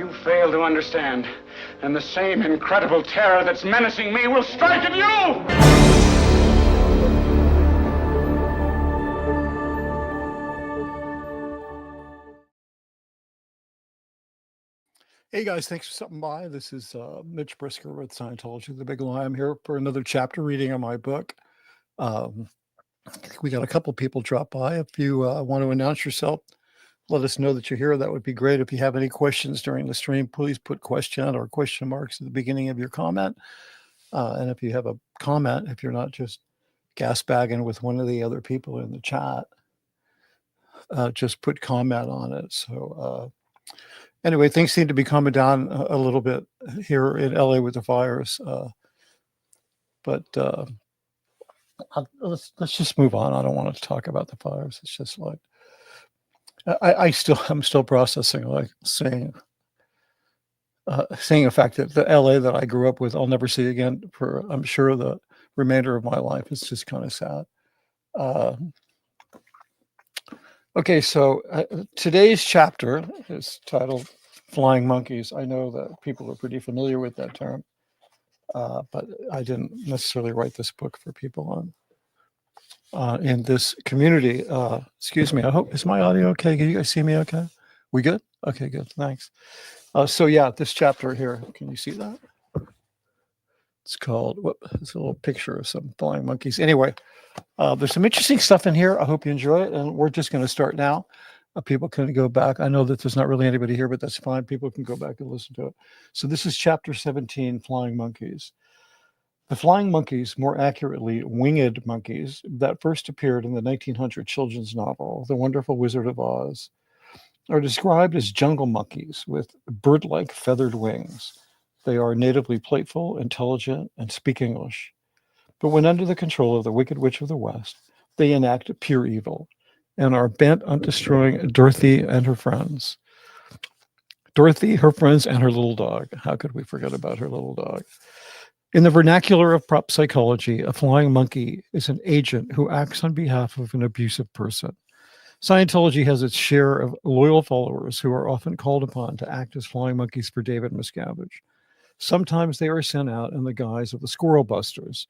you fail to understand, then the same incredible terror that's menacing me will strike at you! Hey guys, thanks for stopping by. This is Mitch Brisker with Scientology, The Big Lie. I'm here for another chapter reading of my book. I think we got a couple people drop by. If you want to announce yourself, let us know that you're here. That would be great. If you have any questions during the stream, please put question or question marks at the beginning of your comment. And if you have a comment, if you're not just gas bagging with one of the other people in the chat, just put comment on it. So anyway, things seem to be calming down a little bit here in LA with the fires. But let's just move on. I don't want to talk about the fires. It's just like I'm still processing, like saying the fact that the LA that I grew up with, I'll never see again for, I'm sure, the remainder of my life. It's just kind of sad. Okay, so today's chapter is titled Flying Monkeys. I know that people are pretty familiar with that term, but I didn't necessarily write this book for people in this community. Excuse me, I hope, is my audio okay? Can you guys see me okay? We good? Okay, good, thanks. So yeah, this chapter here, can you see that? It's called, it's a little picture of some flying monkeys. Anyway, there's some interesting stuff in here. I hope you enjoy it. And we're just going to start now. People can go back. I know that there's not really anybody here, but that's fine. People can go back and listen to it. So this is chapter 17, Flying Monkeys. The flying monkeys, more accurately, winged monkeys, that first appeared in the 1900 children's novel, The Wonderful Wizard of Oz, are described as jungle monkeys with bird-like feathered wings. They are natively playful, intelligent, and speak English. But when under the control of the Wicked Witch of the West, they enact pure evil and are bent on destroying Dorothy and her friends. Dorothy, her friends, and her little dog. How could we forget about her little dog? In the vernacular of prop psychology, a flying monkey is an agent who acts on behalf of an abusive person. Scientology has its share of loyal followers who are often called upon to act as flying monkeys for David Miscavige. Sometimes they are sent out in the guise of the squirrel busters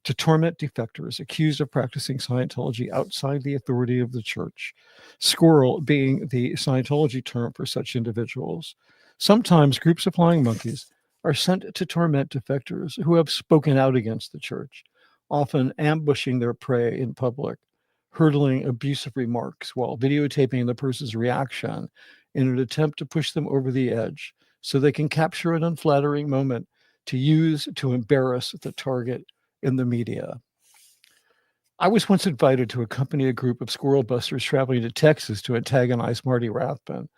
to torment defectors accused of practicing Scientology outside the authority of the church, squirrel being the Scientology term for such individuals. Sometimes groups of flying monkeys are sent to torment defectors who have spoken out against the church, often ambushing their prey in public, hurtling abusive remarks while videotaping the person's reaction in an attempt to push them over the edge so they can capture an unflattering moment to use to embarrass the target in the media. I was once invited to accompany a group of squirrel busters traveling to Texas to antagonize Marty Rathbun,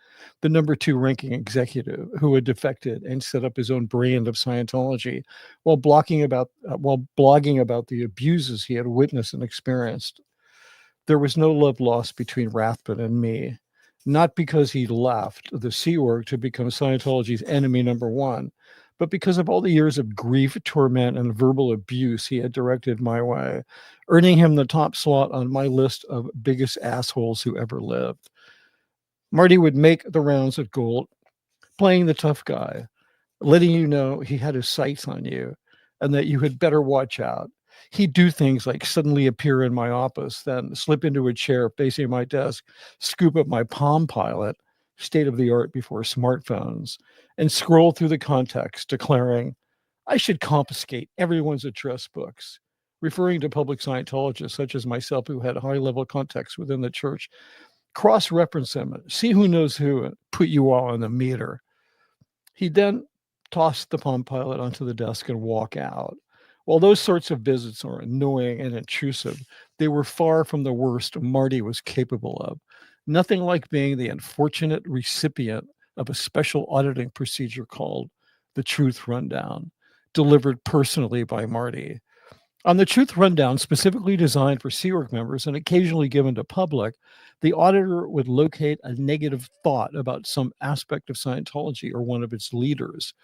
the number 2 ranking executive who had defected and set up his own brand of Scientology while blogging about the abuses he had witnessed and experienced. There was no love lost between Rathbun and me, not because he left the Sea Org to become Scientology's enemy number 1, but because of all the years of grief, torment, and verbal abuse he had directed my way, earning him the top slot on my list of biggest assholes who ever lived. Marty would make the rounds of gold, playing the tough guy, letting you know he had his sights on you and that you had better watch out. He'd do things like suddenly appear in my office, then slip into a chair facing my desk, scoop up my Palm Pilot, state of the art before smartphones, and scroll through the context, declaring, I should confiscate everyone's address books, referring to public Scientologists such as myself who had high-level contacts within the church. Cross-reference them, see who knows who, and put you all on the meter. He then tossed the Palm Pilot onto the desk and walk out. While those sorts of visits are annoying and intrusive, they were far from the worst Marty was capable of. Nothing like being the unfortunate recipient of a special auditing procedure called the Truth Rundown, delivered personally by Marty. On the Truth Rundown, specifically designed for Sea Org members and occasionally given to public, the auditor would locate a negative thought about some aspect of Scientology or one of its leaders.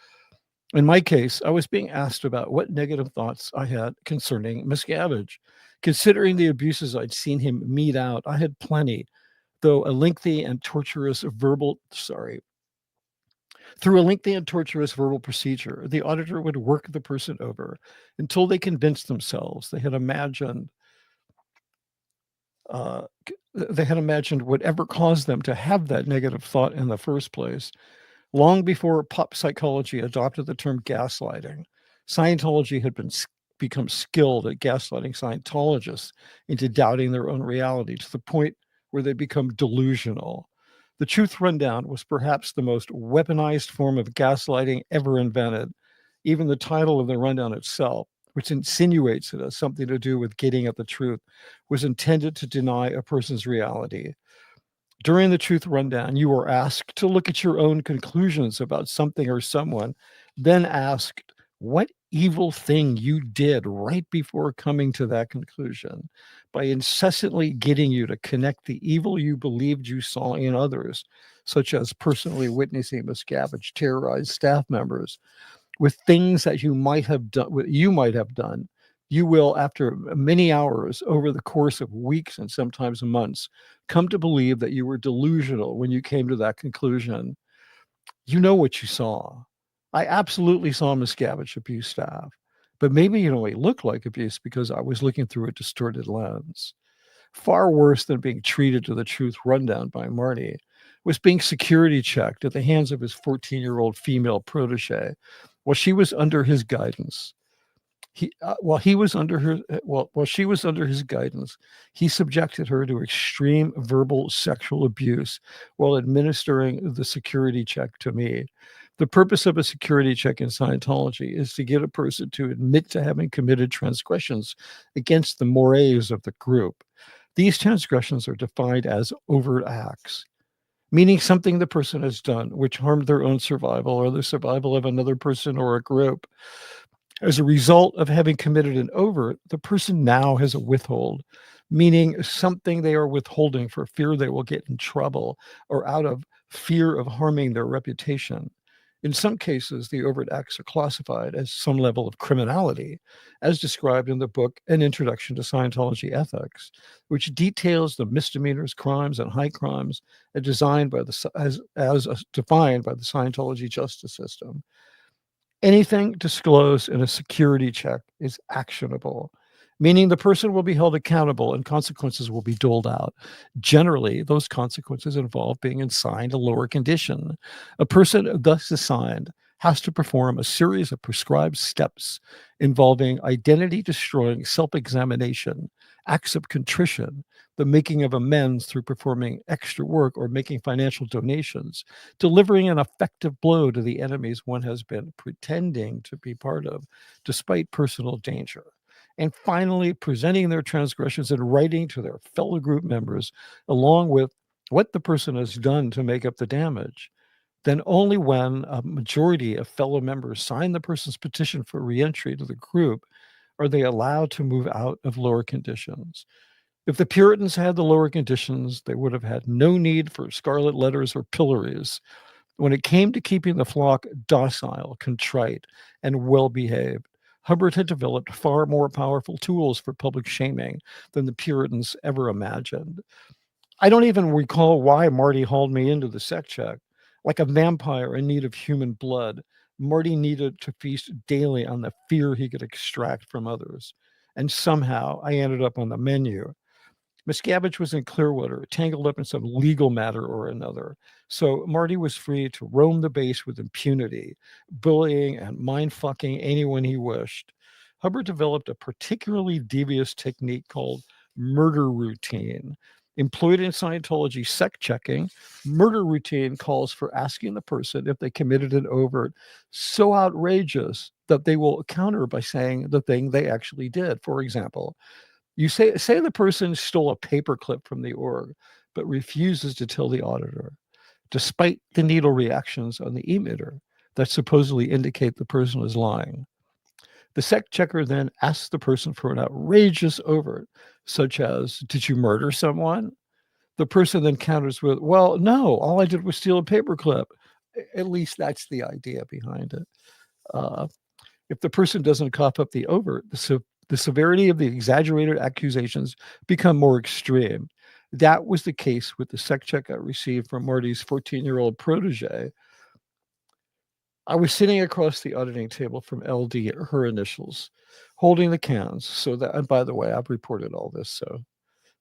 In my case, I was being asked about what negative thoughts I had concerning Miscavige. Considering the abuses I'd seen him mete out, I had plenty, though a lengthy and torturous Through a lengthy and torturous verbal procedure, the auditor would work the person over until they convinced themselves uh, they had imagined whatever caused them to have that negative thought in the first place. Long before pop psychology adopted the term gaslighting, Scientology had become skilled at gaslighting Scientologists into doubting their own reality to the point where they become delusional. The Truth Rundown was perhaps the most weaponized form of gaslighting ever invented. Even the title of the rundown itself, which insinuates it has something to do with getting at the truth, was intended to deny a person's reality. During the Truth Rundown, you are asked to look at your own conclusions about something or someone, then asked what evil thing you did right before coming to that conclusion, by incessantly getting you to connect the evil you believed you saw in others, such as personally witnessing Miscavige terrorize staff members, with things that you might have done. You will, after many hours over the course of weeks and sometimes months, come to believe that you were delusional when you came to that conclusion. You know what you saw. I absolutely saw Miscavige abuse staff, but maybe it only looked like abuse because I was looking through a distorted lens. Far worse than being treated to the Truth Rundown by Marty was being security checked at the hands of his 14-year-old female protege while she was under his guidance. While she was under his guidance, he subjected her to extreme verbal sexual abuse while administering the security check to me. The purpose of a security check in Scientology is to get a person to admit to having committed transgressions against the mores of the group. These transgressions are defined as overt acts, meaning something the person has done which harmed their own survival or the survival of another person or a group. As a result of having committed an overt, the person now has a withhold, meaning something they are withholding for fear they will get in trouble or out of fear of harming their reputation. In some cases, the overt acts are classified as some level of criminality, as described in the book An Introduction to Scientology Ethics, which details the misdemeanors, crimes, and high crimes as defined by the Scientology justice system. Anything disclosed in a security check is actionable, meaning the person will be held accountable and consequences will be doled out. Generally, those consequences involve being assigned a lower condition. A person thus assigned has to perform a series of prescribed steps involving identity destroying self examination, acts of contrition, the making of amends through performing extra work or making financial donations, delivering an effective blow to the enemies one has been pretending to be part of, despite personal danger, and finally presenting their transgressions in writing to their fellow group members, along with what the person has done to make up the damage. Then only when a majority of fellow members sign the person's petition for reentry to the group are they allowed to move out of lower conditions. If the Puritans had the lower conditions, they would have had no need for scarlet letters or pillories. When it came to keeping the flock docile, contrite, and well behaved, Hubbard had developed far more powerful tools for public shaming than the Puritans ever imagined. I don't even recall why Marty hauled me into the sect check. Like a vampire in need of human blood, Marty needed to feast daily on the fear he could extract from others. And somehow I ended up on the menu. Miscavige was in Clearwater, tangled up in some legal matter or another. So Marty was free to roam the base with impunity, bullying and mind fucking anyone he wished. Hubbard developed a particularly devious technique called murder routine. Employed in Scientology sect checking, murder routine calls for asking the person if they committed an overt so outrageous that they will counter by saying the thing they actually did. For example, you say the person stole a paperclip from the org, but refuses to tell the auditor, despite the needle reactions on the emitter that supposedly indicate the person is lying. The sect checker then asks the person for an outrageous overt, such as, "Did you murder someone?" The person then counters with, "Well, no, all I did was steal a paperclip." At least that's the idea behind it. Uh, if the person doesn't cough up the overt, the severity of the exaggerated accusations become more extreme. That was the case with the sect check I received from Marty's 14-year-old protege. I was sitting across the auditing table from LD, her initials, holding the cans. So that, and by the way, I've reported all this. So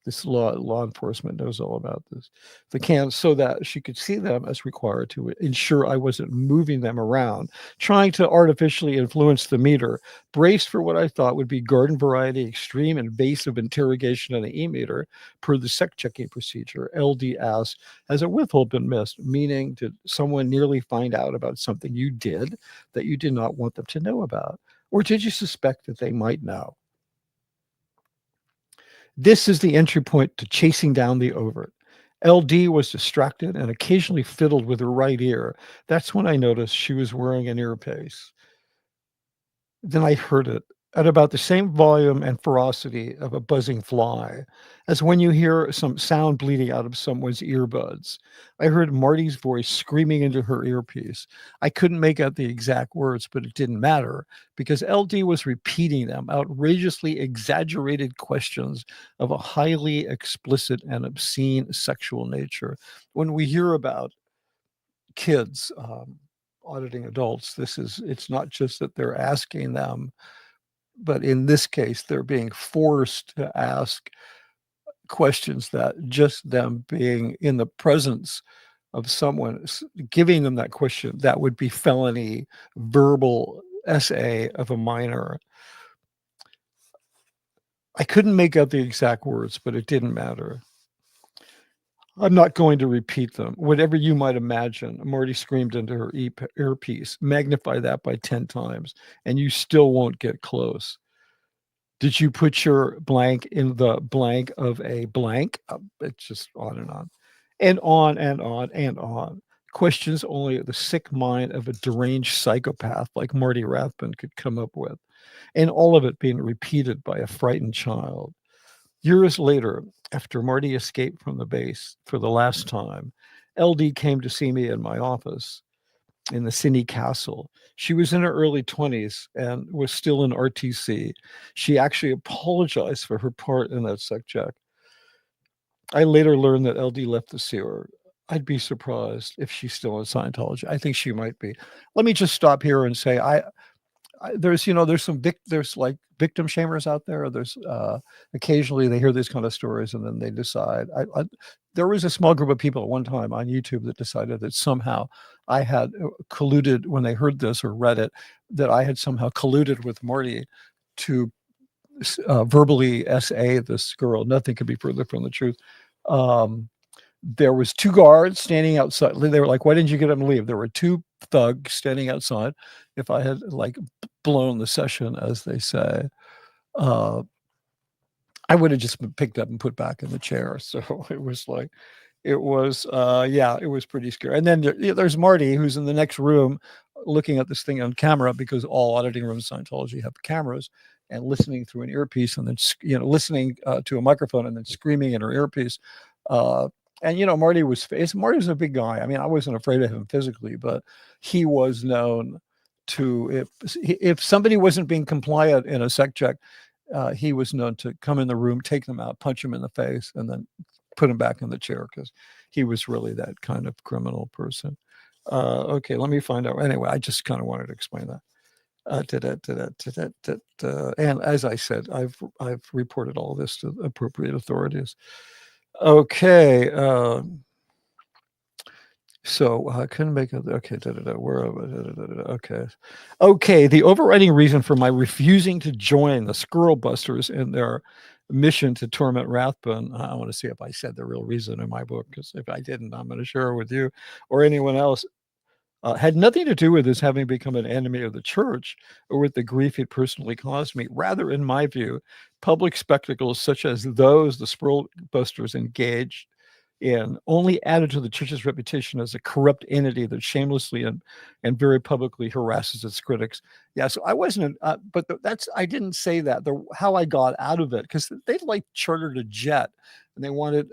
this law enforcement knows all about this. The cans, so that she could see them as required to ensure I wasn't moving them around, trying to artificially influence the meter, braced for what I thought would be garden variety, extreme invasive interrogation on the e-meter per the sec checking procedure. LD asked, has a withhold been missed? Meaning, did someone nearly find out about something you did that you did not want them to know about? Or did you suspect that they might know? This is the entry point to chasing down the overt. LD was distracted and occasionally fiddled with her right ear. That's when I noticed she was wearing an earpiece. Then I heard it at about the same volume and ferocity of a buzzing fly as when you hear some sound bleeding out of someone's earbuds. I heard Marty's voice screaming into her earpiece. I couldn't make out the exact words, but it didn't matter because LD was repeating them, outrageously exaggerated questions of a highly explicit and obscene sexual nature. When we hear about kids auditing adults, it's not just that they're asking them, but in this case, they're being forced to ask questions that just them being in the presence of someone giving them that question, that would be felony verbal essay of a minor. I couldn't make out the exact words, but it didn't matter. I'm not going to repeat them. Whatever you might imagine, Marty screamed into her earpiece. Magnify that by 10 times, and you still won't get close. Did you put your blank in the blank of a blank? It's just on and on. And on and on and on. Questions only the sick mind of a deranged psychopath like Marty Rathbun could come up with. And all of it being repeated by a frightened child. Years later, after Marty escaped from the base for the last time, LD came to see me in my office in the Cine Castle. She was in her early 20s and was still in RTC. She actually apologized for her part in that sec check. I later learned that LD left the sewer. I'd be surprised if she's still in Scientology. I think she might be. Let me just stop here and say, there's like victim shamers out there. There's occasionally they hear these kind of stories and then they decide. There was a small group of people at one time on YouTube that decided that somehow I had colluded when they heard this or read it, that I had somehow colluded with Marty to verbally SA this girl. Nothing could be further from the truth. There was 2 guards standing outside. They were like, why didn't you get them to leave? There were 2 thugs standing outside. If I had like blown the session, as they say, I would have just been picked up and put back in the chair. So it was like, it was pretty scary. And then there's Marty, who's in the next room looking at this thing on camera, because all auditing rooms in Scientology have cameras, and listening through an earpiece, and then listening to a microphone and then screaming in her earpiece. And Marty was a big guy. I mean, I wasn't afraid of him physically, but he was known to, if somebody wasn't being compliant in a sec check, he was known to come in the room, take them out, punch them in the face, and then put him back in the chair, because he was really that kind of criminal person. Okay, let me find out. Anyway, I just kind of wanted to explain that. And as I said, I've reported all this to appropriate authorities. Okay. So I couldn't make it. Okay. Okay. The overriding reason for my refusing to join the Squirrel Busters in their mission to torment Rathbun, I want to see if I said the real reason in my book, because if I didn't, I'm going to share it with you or anyone else. Had nothing to do with his having become an enemy of the church or with the grief it personally caused me. Rather, in my view, public spectacles such as those the Squirrel Busters engaged in only added to the church's reputation as a corrupt entity that shamelessly and very publicly harasses its critics. Yeah, so I wasn't, but I didn't say that. How I got out of it, because they like chartered a jet and they wanted,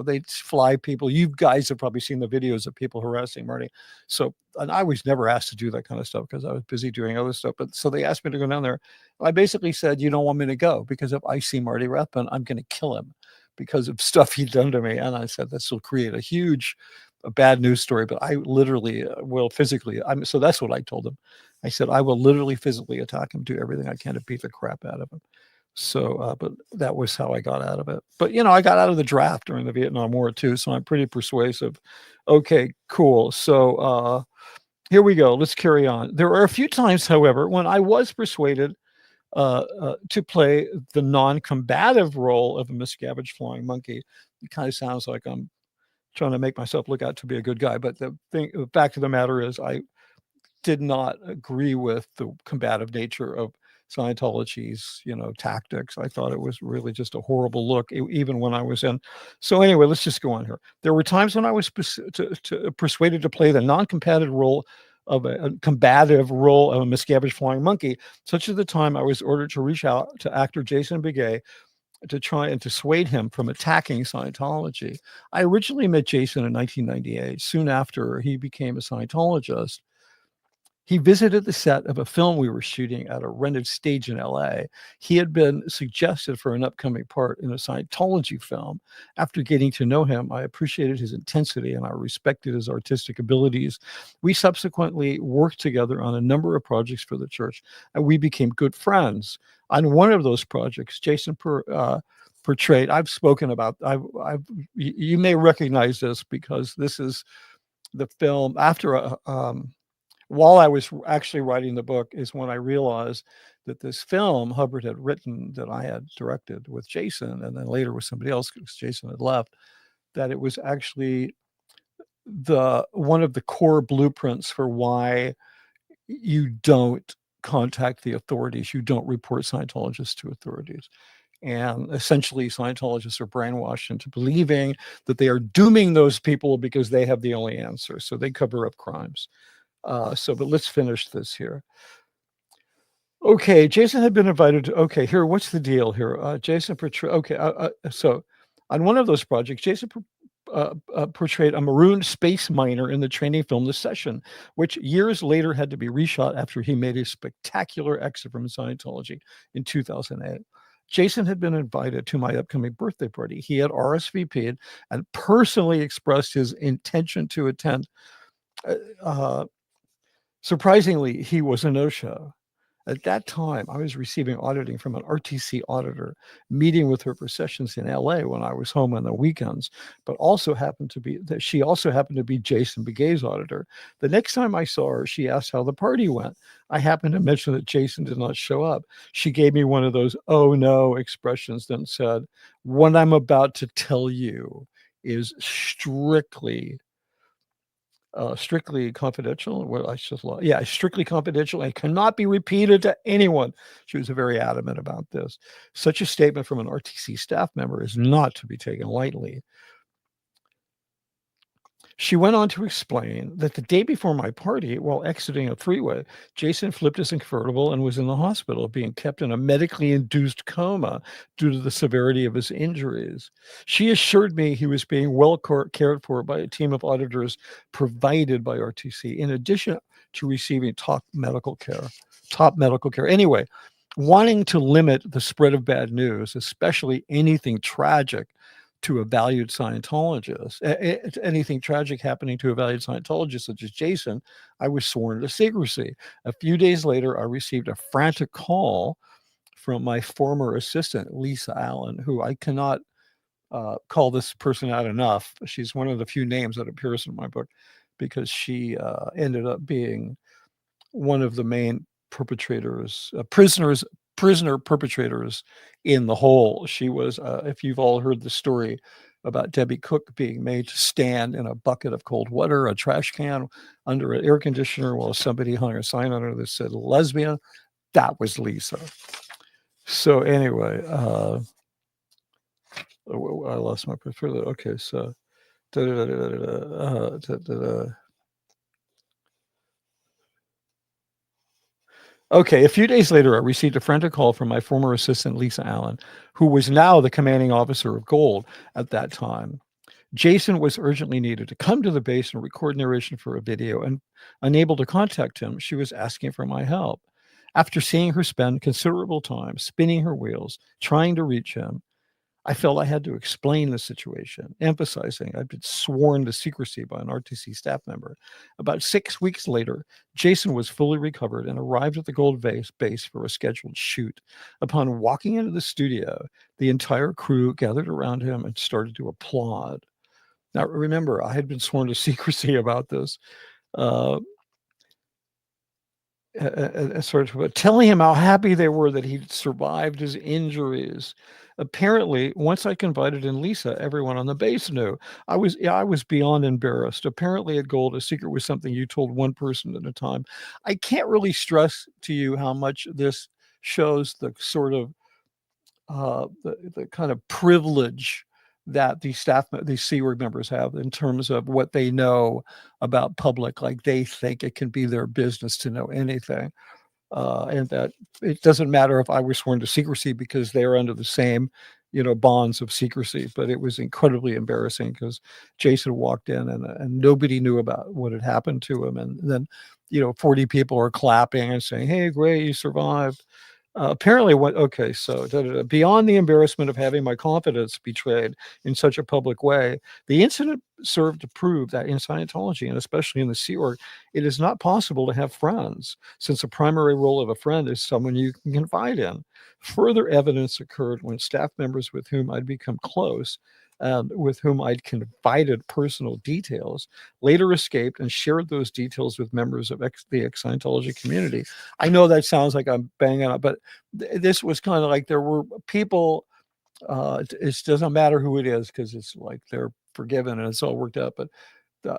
they'd fly people. You guys have probably seen the videos of people harassing Marty. So, and I was never asked to do that kind of stuff because I was busy doing other stuff. But so they asked me to go down there. I basically said, you don't want me to go because if I see Marty Rathbun, I'm going to kill him because of stuff he'd done to me. And I said, this will create a huge a bad news story, but I literally will physically. So that's what I told him. I said, I will literally physically attack him, do everything I can to beat the crap out of him. So, but that was how I got out of it. But, I got out of the draft during the Vietnam War too. So I'm pretty persuasive. Okay, cool. So here we go. Let's carry on. There are a few times, however, when I was persuaded to play the non-combative role of a miscavige flying monkey. It kind of sounds like I'm trying to make myself look out to be a good guy. But the fact of the matter is I did not agree with the combative nature of Scientology's, tactics. I thought it was really just a horrible look, even when I was in. So anyway, let's just go on here. There were times when I was persuaded to play the non-combative role of a combative role of a miscavige flying monkey, such as the time I was ordered to reach out to actor Jason Beghe to try and dissuade him from attacking Scientology. I originally met Jason in 1998, soon after he became a Scientologist. He visited the set of a film we were shooting at a rented stage in LA. He had been suggested for an upcoming part in a Scientology film. After getting to know him, I appreciated his intensity and I respected his artistic abilities. We subsequently worked together on a number of projects for the church, and we became good friends. On one of those projects, Jason portrayed, I've spoken about, you may recognize this because this is the film after while I was actually writing the book is when I realized that this film Hubbard had written that I had directed with Jason and then later with somebody else because Jason had left, that it was actually one of the core blueprints for why you don't contact the authorities. You don't report Scientologists to authorities. And essentially Scientologists are brainwashed into believing that they are dooming those people because they have the only answer. So they cover up crimes. But let's finish this here. Okay, Jason had been invited to, okay, here, what's the deal here? Jason portrayed, okay, so on one of those projects, Jason portrayed a marooned space miner in the training film The Session, which years later had to be reshot after he made a spectacular exit from Scientology in 2008. Jason had been invited to my upcoming birthday party. He had RSVP'd and personally expressed his intention to attend. Surprisingly, he was a no-show. At that time, I was receiving auditing from an RTC auditor, meeting with her for sessions in LA when I was home on the weekends, but she also happened to be Jason Beghe's auditor. The next time I saw her, she asked how the party went. I happened to mention that Jason did not show up. She gave me one of those, oh no expressions, then said, what I'm about to tell you is strictly confidential. Strictly confidential and cannot be repeated to anyone. She was very adamant about this. Such a statement from an RTC staff member is not to be taken lightly. She went on to explain that the day before my party, while exiting a freeway, Jason flipped his convertible and was in the hospital, being kept in a medically induced coma due to the severity of his injuries. She assured me he was being well cared for by a team of auditors provided by RTC, in addition to receiving top medical care. Anyway, wanting to limit the spread of bad news, especially anything tragic, to a valued Scientologist, anything tragic happening to a valued Scientologist such as Jason, I was sworn to secrecy. A few days later, I received a frantic call from my former assistant, Lisa Allen, who I cannot call this person out enough. She's one of the few names that appears in my book because she ended up being one of the main perpetrators, prisoner perpetrators in the hole. She was, if you've all heard the story about Debbie Cook being made to stand in a bucket of cold water, a trash can under an air conditioner while somebody hung a sign on her that said lesbian, that was Lisa. So anyway, I lost my preferred. Okay, so okay, a few days later, I received a frantic call from my former assistant, Lisa Allen, who was now the commanding officer of Gold at that time. Jason was urgently needed to come to the base and record narration for a video, and unable to contact him, she was asking for my help. After seeing her spend considerable time spinning her wheels, trying to reach him, I felt I had to explain the situation, emphasizing I'd been sworn to secrecy by an RTC staff member. About 6 weeks later, Jason was fully recovered and arrived at the Gold base for a scheduled shoot. Upon walking into the studio, the entire crew gathered around him and started to applaud. Now, remember, I had been sworn to secrecy about this. Sort of telling him how happy they were that he'd survived his injuries. Apparently, once I confided in Lisa, everyone on the base knew. I was beyond embarrassed. Apparently, at Gold, a secret was something you told one person at a time. I can't really stress to you how much this shows the sort of the kind of privilege that these Sea Org members have in terms of what they know about public. Like they think it can be their business to know anything. And that it doesn't matter if I was sworn to secrecy because they're under the same, bonds of secrecy. But it was incredibly embarrassing because Jason walked in and nobody knew about what had happened to him. And then, 40 people are clapping and saying, "Hey, great, you survived." Apparently, beyond the embarrassment of having my confidence betrayed in such a public way, the incident served to prove that in Scientology, and especially in the Sea Org, it is not possible to have friends, since the primary role of a friend is someone you can confide in. Further evidence occurred when staff members with whom I'd become close, with whom I'd confided personal details, later escaped and shared those details with members of the Scientology community. I know that sounds like I'm banging up, but this was kind of like there were people, it doesn't matter who it is because it's like they're forgiven and it's all worked out, but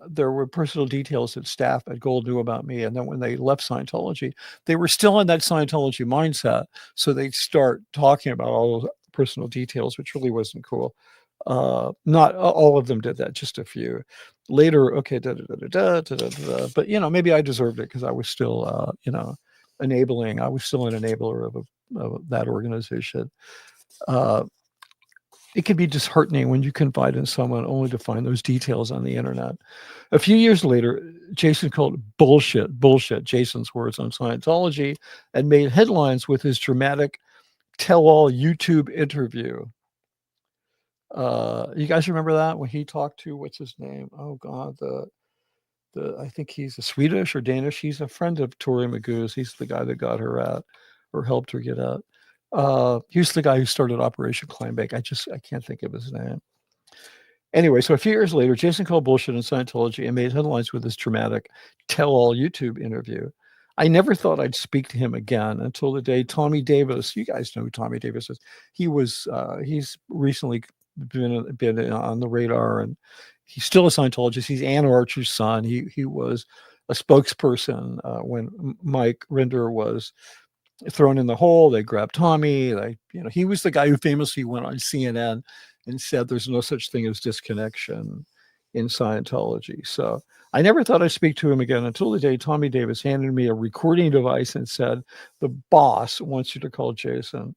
there were personal details that staff at Gold knew about me. And then when they left Scientology, they were still in that Scientology mindset. So they'd start talking about all those personal details, which really wasn't cool. Not all of them did that, just a few. Later, okay, but maybe I deserved it because I was still, enabling. I was still an enabler of that organization. It can be disheartening when you confide in someone only to find those details on the internet. A few years later, Jason called bullshit, Jason's words on Scientology, and made headlines with his dramatic tell-all YouTube interview. You guys remember that when he talked to, what's his name? Oh God, I think he's a Swedish or Danish. He's a friend of Tori Magoo's. He's the guy that got her out or helped her get out. He's the guy who started Operation Climbake. I can't think of his name. Anyway, so a few years later, Jason called bullshit in Scientology and made headlines with this dramatic tell-all YouTube interview. I never thought I'd speak to him again until the day Tommy Davis, you guys know who Tommy Davis is. He's recently been on the radar, and he's still a Scientologist. He's Ann Archer's son. He was a spokesperson when Mike Rinder was thrown in the hole. They grabbed Tommy. He was the guy who famously went on CNN and said there's no such thing as disconnection in Scientology. So I never thought I'd speak to him again until the day Tommy Davis handed me a recording device and said, "The boss wants you to call Jason."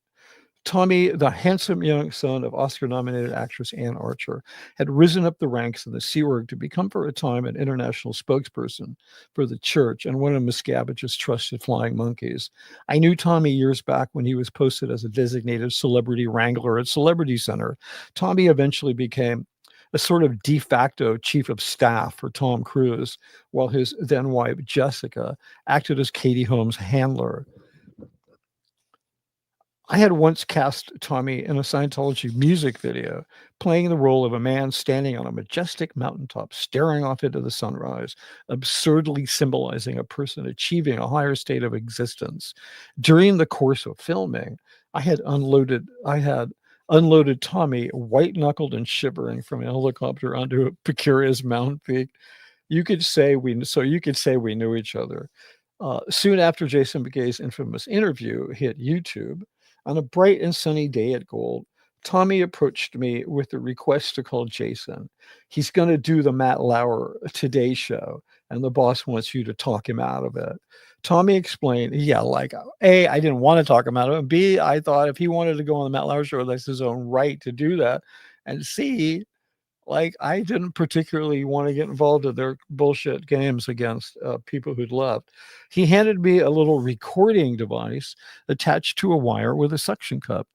Tommy, the handsome young son of Oscar-nominated actress Ann Archer, had risen up the ranks in the Sea Org to become, for a time, an international spokesperson for the church and one of Miscavige's trusted flying monkeys. I knew Tommy years back when he was posted as a designated celebrity wrangler at Celebrity Center. Tommy eventually became a sort of de facto chief of staff for Tom Cruise, while his then wife, Jessica, acted as Katie Holmes' handler. I had once cast Tommy in a Scientology music video, playing the role of a man standing on a majestic mountaintop, staring off into the sunrise, absurdly symbolizing a person achieving a higher state of existence. During the course of filming, I had unloaded Tommy, white-knuckled and shivering, from a helicopter onto a precarious mountain peak. You could say we knew each other. Soon after Jason Beghe's infamous interview hit YouTube, on a bright and sunny day at Gold, Tommy approached me with a request to call Jason. He's going to do the Matt Lauer Today show, and the boss wants you to talk him out of it. Tommy explained, A, I didn't want to talk him out of it. B, I thought if he wanted to go on the Matt Lauer show, that's his own right to do that. And C, I didn't particularly want to get involved in their bullshit games against people who'd left. He handed me a little recording device attached to a wire with a suction cup.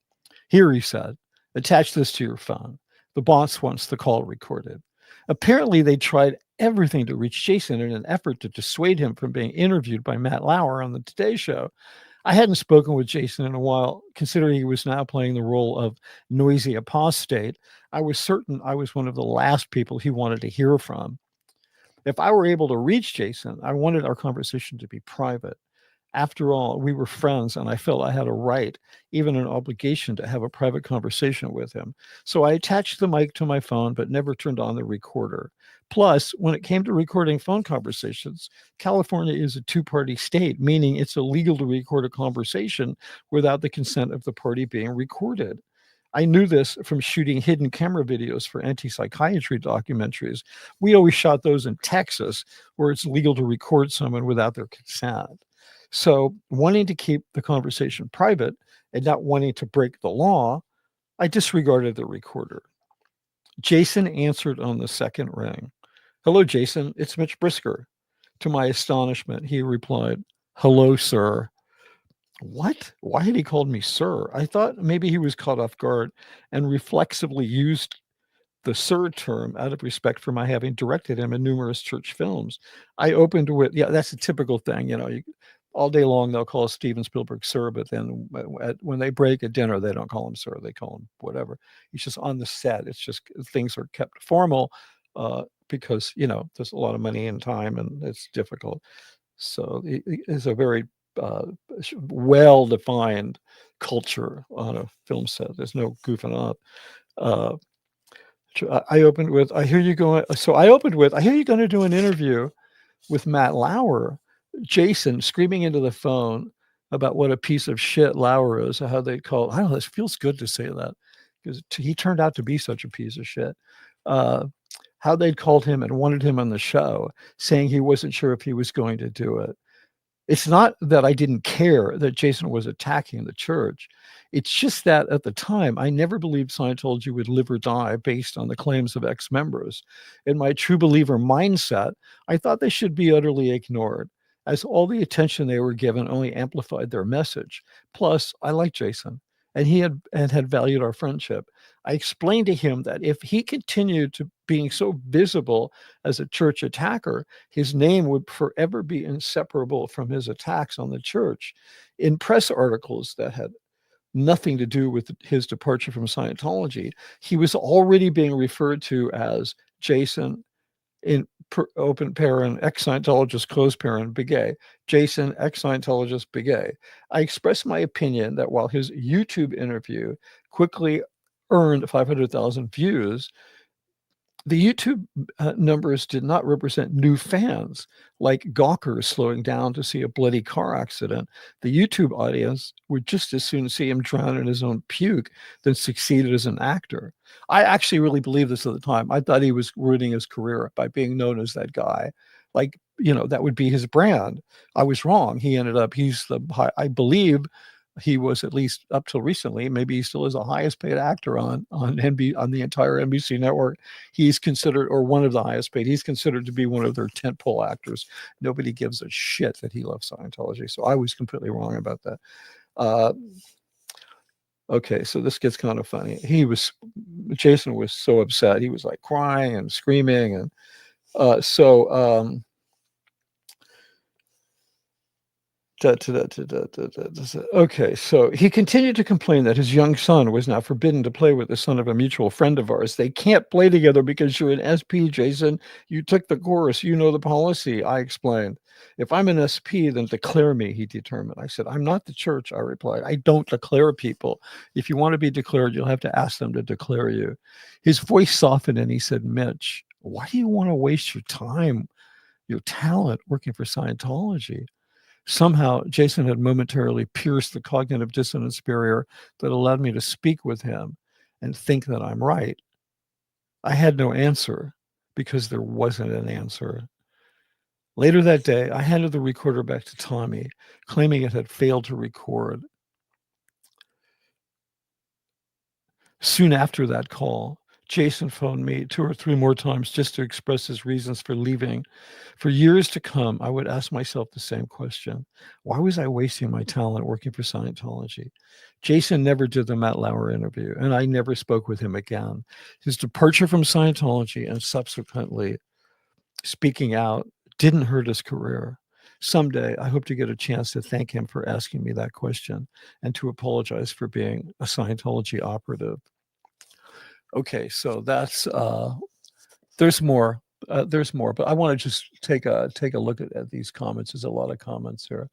"Here," he said, Attach this to your phone. The boss wants the call recorded. Apparently, they tried everything to reach Jason in an effort to dissuade him from being interviewed by Matt Lauer on the Today Show. I hadn't spoken with Jason in a while, considering he was now playing the role of noisy apostate. I was certain I was one of the last people he wanted to hear from. If I were able to reach Jason, I wanted our conversation to be private. After all, we were friends, and I felt I had a right, even an obligation, to have a private conversation with him. So I attached the mic to my phone, but never turned on the recorder. Plus, when it came to recording phone conversations, California is a two-party state, meaning it's illegal to record a conversation without the consent of the party being recorded. I knew this from shooting hidden camera videos for anti-psychiatry documentaries. We always shot those in Texas, where it's legal to record someone without their consent. So, wanting to keep the conversation private and not wanting to break the law, I disregarded the recorder. Jason answered on the second ring. "Hello, Jason. It's Mitch Brisker." To my astonishment, he replied, "Hello, sir." What? Why had he called me sir? I thought maybe he was caught off guard and reflexively used the sir term out of respect for my having directed him in numerous church films. I opened with, yeah, that's a typical thing. All day long they'll call Steven Spielberg sir, but then when they break at dinner, they don't call him sir. They call him whatever. He's just on the set. It's just things are kept formal because, there's a lot of money and time and it's difficult. So it's a very well-defined culture on a film set. There's no goofing up. I opened with, I hear you going. So I opened with, I hear you're going to do an interview with Matt Lauer. Jason screaming into the phone about what a piece of shit Lauer is, or how they call. I don't know. It feels good to say that because he turned out to be such a piece of shit. How they'd called him and wanted him on the show, saying he wasn't sure if he was going to do it. It's not that I didn't care that Jason was attacking the church. It's just that at the time, I never believed Scientology would live or die based on the claims of ex-members. In my true believer mindset, I thought they should be utterly ignored, as all the attention they were given only amplified their message. Plus, I liked Jason, and he had valued our friendship. I explained to him that if he continued to being so visible as a church attacker, his name would forever be inseparable from his attacks on the church. In press articles that had nothing to do with his departure from Scientology, he was already being referred to as Jason, in open parent, ex-Scientologist, closed parent, Beghe. Jason, ex-Scientologist, Beghe. I expressed my opinion that while his YouTube interview quickly earned 500,000 views, the YouTube numbers did not represent new fans, like gawkers slowing down to see a bloody car accident. The YouTube audience would just as soon see him drown in his own puke than succeed as an actor. I actually really believed this at the time. I thought he was ruining his career by being known as that guy. Like, that would be his brand. I was wrong. He ended up, I believe, he was, at least up till recently, maybe he still is the highest paid actor on the entire NBC network. He's considered, or one of the highest paid. He's considered to be one of their tentpole actors. Nobody gives a shit that he loves Scientology. So I was completely wrong about that. Okay, so this gets kind of funny. Jason was so upset. He was like crying and screaming, and okay, so he continued to complain that his young son was now forbidden to play with the son of a mutual friend of ours. They can't play together because you're an SP, Jason. You took the course. You know the policy, I explained. If I'm an SP, then declare me, he determined. I said, I'm not the church, I replied. I don't declare people. If you want to be declared, you'll have to ask them to declare you. His voice softened and he said, Mitch, why do you want to waste your time, your talent working for Scientology? Somehow, Jason had momentarily pierced the cognitive dissonance barrier that allowed me to speak with him and think that I'm right. I had no answer because there wasn't an answer. Later that day, I handed the recorder back to Tommy, claiming it had failed to record. Soon after that call, Jason phoned me 2 or 3 more times just to express his reasons for leaving. For years to come, I would ask myself the same question. Why was I wasting my talent working for Scientology? Jason never did the Matt Lauer interview, and I never spoke with him again. His departure from Scientology and subsequently speaking out didn't hurt his career. Someday, I hope to get a chance to thank him for asking me that question and to apologize for being a Scientology operative. Okay, so that's there's more. There's more, but I want to just take a look at these comments. There's a lot of comments here.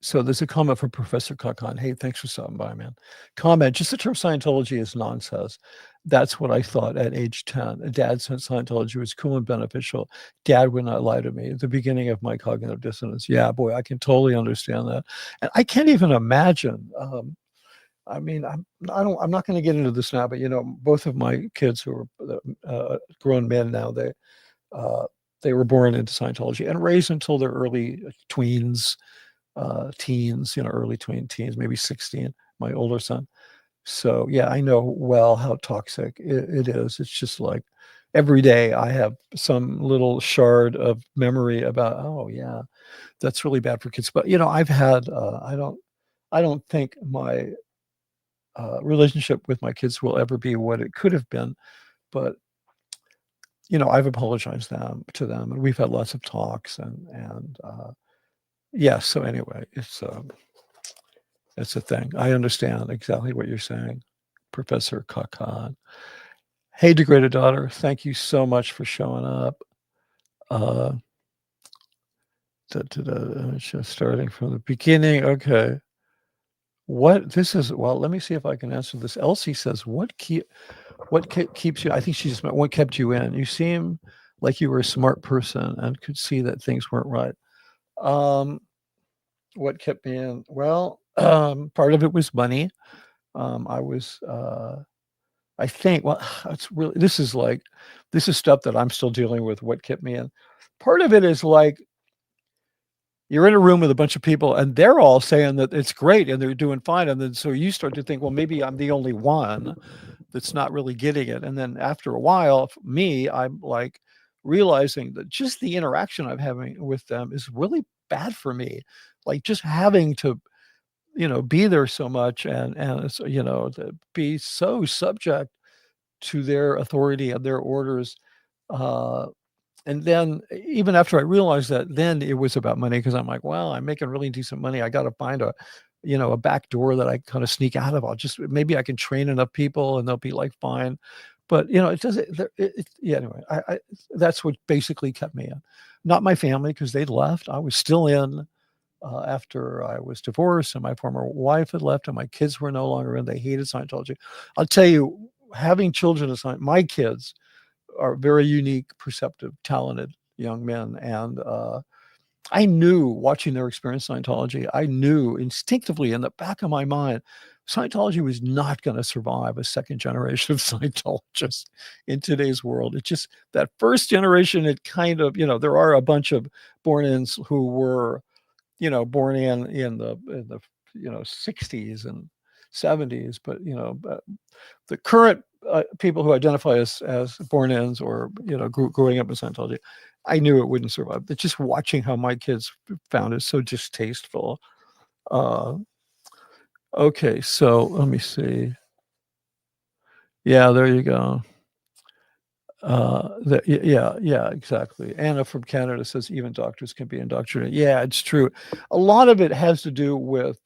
So there's a comment from Professor Kakan. Hey, thanks for stopping by, man. Comment, just the term Scientology is nonsense. That's what I thought at age 10. Dad said Scientology was cool and beneficial. Dad would not lie to me at the beginning of my cognitive dissonance. Yeah, boy, I can totally understand that. And I can't even imagine. I mean, I'm not going to get into this now, but both of my kids who are grown men now, they were born into Scientology and raised until their early teens, early teens, maybe 16, my older son. So yeah, I know well how toxic it is. It's just like every day I have some little shard of memory about, oh yeah, that's really bad for kids. But I've had, I don't think my relationship with my kids will ever be what it could have been, but I've apologized to them, and we've had lots of talks, and yeah. So anyway, it's a thing. I understand exactly what you're saying, Professor Kakan. Hey, degraded daughter, thank you so much for showing up. Just starting from the beginning. Okay. What this is? Well, let me see if I can answer this. Elsie says, "What keeps you?" I think she just meant what kept you in. You seem like you were a smart person and could see that things weren't right. What kept me in? Well, part of it was money. I was, I think, well, it's really, this is stuff that I'm still dealing with. What kept me in? Part of it is like, you're in a room with a bunch of people and they're all saying that it's great and they're doing fine. And then so you start to think, well, maybe I'm the only one that's not really getting it. And then after a while, I'm like realizing that just the interaction I'm having with them is really bad for me. Like just having to, be there so much and to be so subject to their authority and their orders. And then even after I realized that, then it was about money because I'm like, well, I'm making really decent money. I got to find a back door that I kind of sneak out of. Maybe I can train enough people and they'll be like, fine. But, it doesn't, yeah, anyway, that's what basically kept me in. Not my family because they'd left. I was still in after I was divorced and my former wife had left and my kids were no longer in. They hated Scientology. I'll tell you, having children is my kids are very unique, perceptive, talented young men. And I knew watching their experience Scientology, I knew instinctively in the back of my mind, Scientology was not going to survive a second generation of Scientologists in today's world. It just, that first generation, it kind of, there are a bunch of born-ins who were, born in the 60s and 70s, but, the current people who identify as born-ins or growing up in Scientology, I knew it wouldn't survive. But just watching how my kids found it so distasteful. Okay, so let me see. Yeah, there you go. Yeah, exactly. Anna from Canada says even doctors can be indoctrinated. Yeah, it's true. A lot of it has to do with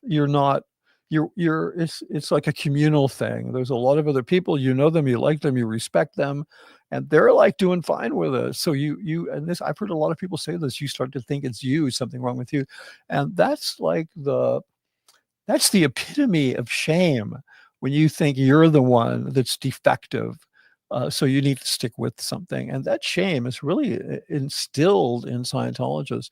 it's like a communal thing. There's a lot of other people, them, you like them, you respect them, and they're like doing fine with it. So and this, I've heard a lot of people say this, you start to think it's something wrong with you. And that's like that's the epitome of shame when you think you're the one that's defective. So you need to stick with something. And that shame is really instilled in Scientologists.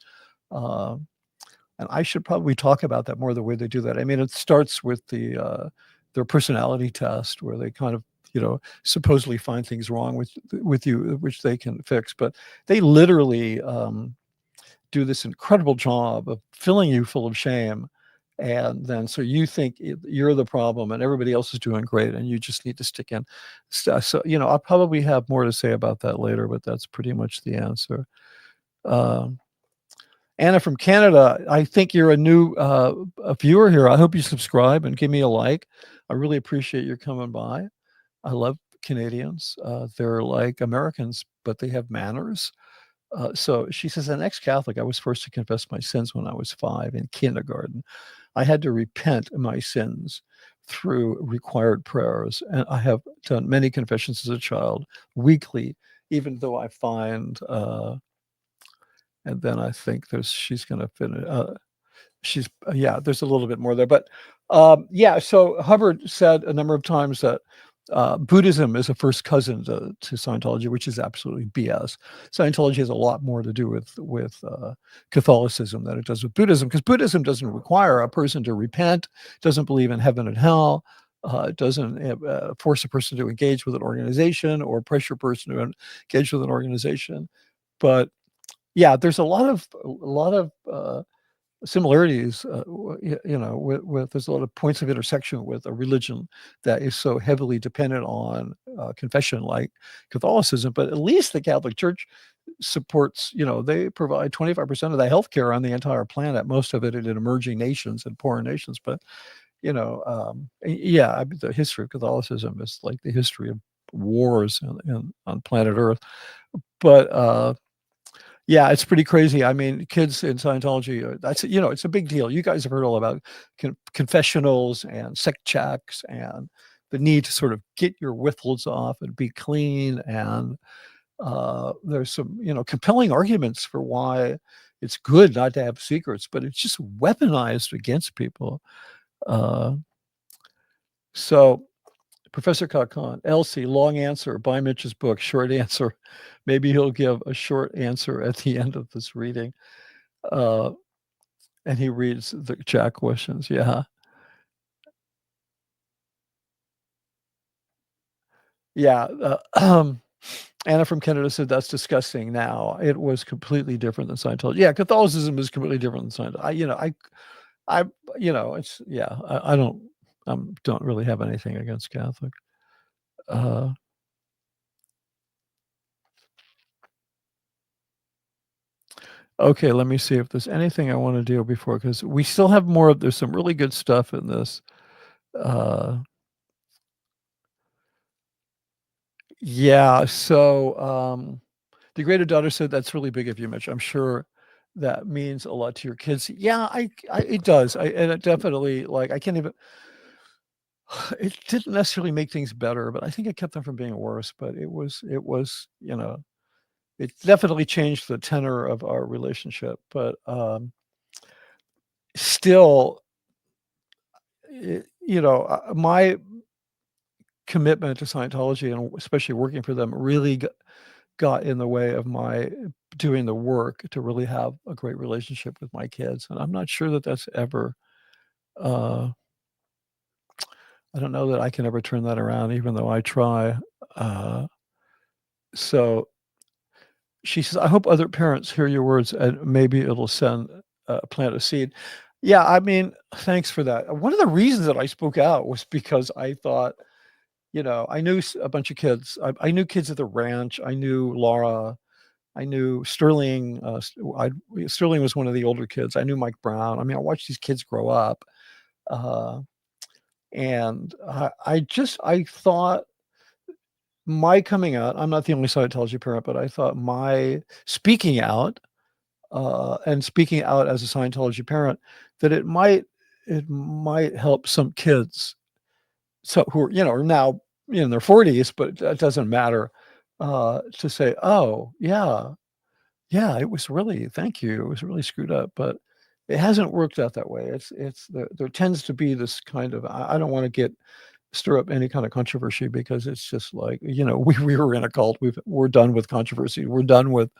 And I should probably talk about that more, the way they do that. I mean, it starts with their personality test where they kind of, supposedly find things wrong with you, which they can fix. But they literally do this incredible job of filling you full of shame And then, so you think you're the problem and everybody else is doing great and you just need to stick in. So, I'll probably have more to say about that later, but that's pretty much the answer. Anna from Canada, I think you're a new a viewer here. I hope you subscribe and give me a like. I really appreciate your coming by. I love Canadians. They're like Americans, but they have manners. So she says, an ex-Catholic, I was forced to confess my sins when I was 5 in kindergarten. I had to repent of my sins through required prayers. And I have done many confessions as a child, weekly, even though I find, and then I think she's going to finish. There's a little bit more there. But so Hubbard said a number of times that Buddhism is a first cousin to Scientology, which is absolutely BS. Scientology has a lot more to do with Catholicism than it does with Buddhism, because Buddhism doesn't require a person to repent, doesn't believe in heaven and hell, doesn't force a person to engage with an organization or pressure a person to engage with an organization. But yeah, there's a lot of similarities, with there's a lot of points of intersection with a religion that is so heavily dependent on confession like Catholicism. But at least the Catholic Church supports, they provide 25% of the healthcare on the entire planet, most of it in emerging nations and poor nations. But, the history of Catholicism is like the history of wars on planet Earth. But, yeah, it's pretty crazy. I mean, kids in Scientology, it's a big deal. You guys have heard all about confessionals and sect checks and the need to sort of get your whiffles off and be clean. And there's some, compelling arguments for why it's good not to have secrets, but it's just weaponized against people. So Professor Kakon, Elsie, long answer, buy Mitch's book, short answer. Maybe he'll give a short answer at the end of this reading. And he reads the chat questions. Yeah. Yeah. Anna from Canada said, that's disgusting now. It was completely different than Scientology. Yeah, Catholicism is completely different than Scientology. I don't really have anything against Catholic. Okay, let me see if there's anything I want to do before, because we still have more. There's some really good stuff in this. Yeah, so the greater daughter said, that's really big of you, Mitch. I'm sure that means a lot to your kids. Yeah, it does. And it definitely, like, I can't even, it didn't necessarily make things better, but I think it kept them from being worse. But it was, it definitely changed the tenor of our relationship. But still, my commitment to Scientology and especially working for them really got in the way of my doing the work to really have a great relationship with my kids. And I'm not sure that that's ever, I don't know that I can ever turn that around, even though I try. So she says, I hope other parents hear your words and maybe it'll plant a seed. Yeah, I mean, thanks for that. One of the reasons that I spoke out was because I thought, I knew a bunch of kids. I knew kids at the ranch. I knew Laura. I knew Sterling. Sterling was one of the older kids. I knew Mike Brown. I mean, I watched these kids grow up. And I thought my coming out, I'm not the only Scientology parent, but I thought my speaking out and speaking out as a Scientology parent, that it might help some kids. So who are now in their 40s, but it doesn't matter, to say, oh yeah, it was really, thank you. It was really screwed up, but it hasn't worked out that way. There tends to be this kind of, I don't want to stir up any kind of controversy, because it's just like, we were in a cult. We're done with controversy. We're done with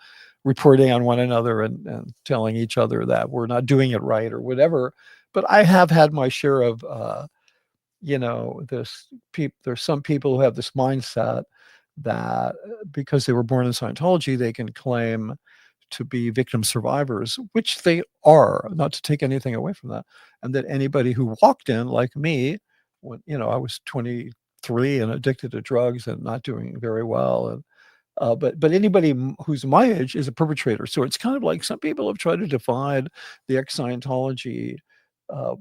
reporting on one another and telling each other that we're not doing it right or whatever. But I have had my share of, there's some people who have this mindset that because they were born in Scientology, they can claim to be victim survivors, which they are, not to take anything away from that. And that anybody who walked in like me, when, I was 23 and addicted to drugs and not doing very well. And but anybody who's my age is a perpetrator. So it's kind of like some people have tried to divide the ex-Scientology, uh,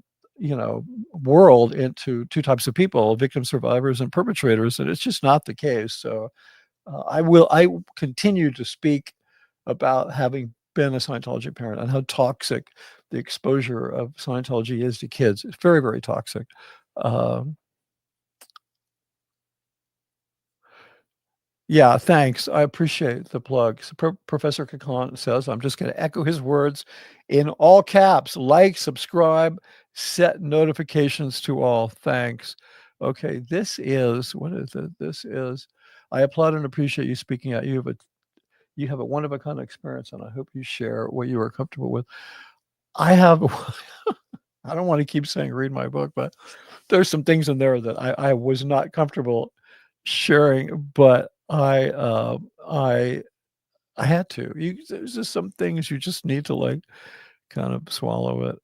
world into two types of people: victim survivors and perpetrators, and it's just not the case. So I continue to speak about having been a Scientology parent and how toxic the exposure of Scientology is to kids. It's very, very toxic. Yeah, thanks. I appreciate the plug. So Professor Kakan says, I'm just going to echo his words in all caps: like, subscribe, set notifications to all. Thanks. Okay, what is it? This is, I applaud and appreciate you speaking out. You have a one of a kind experience, and I hope you share what you are comfortable with. I have, I don't want to keep saying read my book, but there's some things in there that I was not comfortable sharing, but I had to. There's just some things you just need to like kind of swallow it.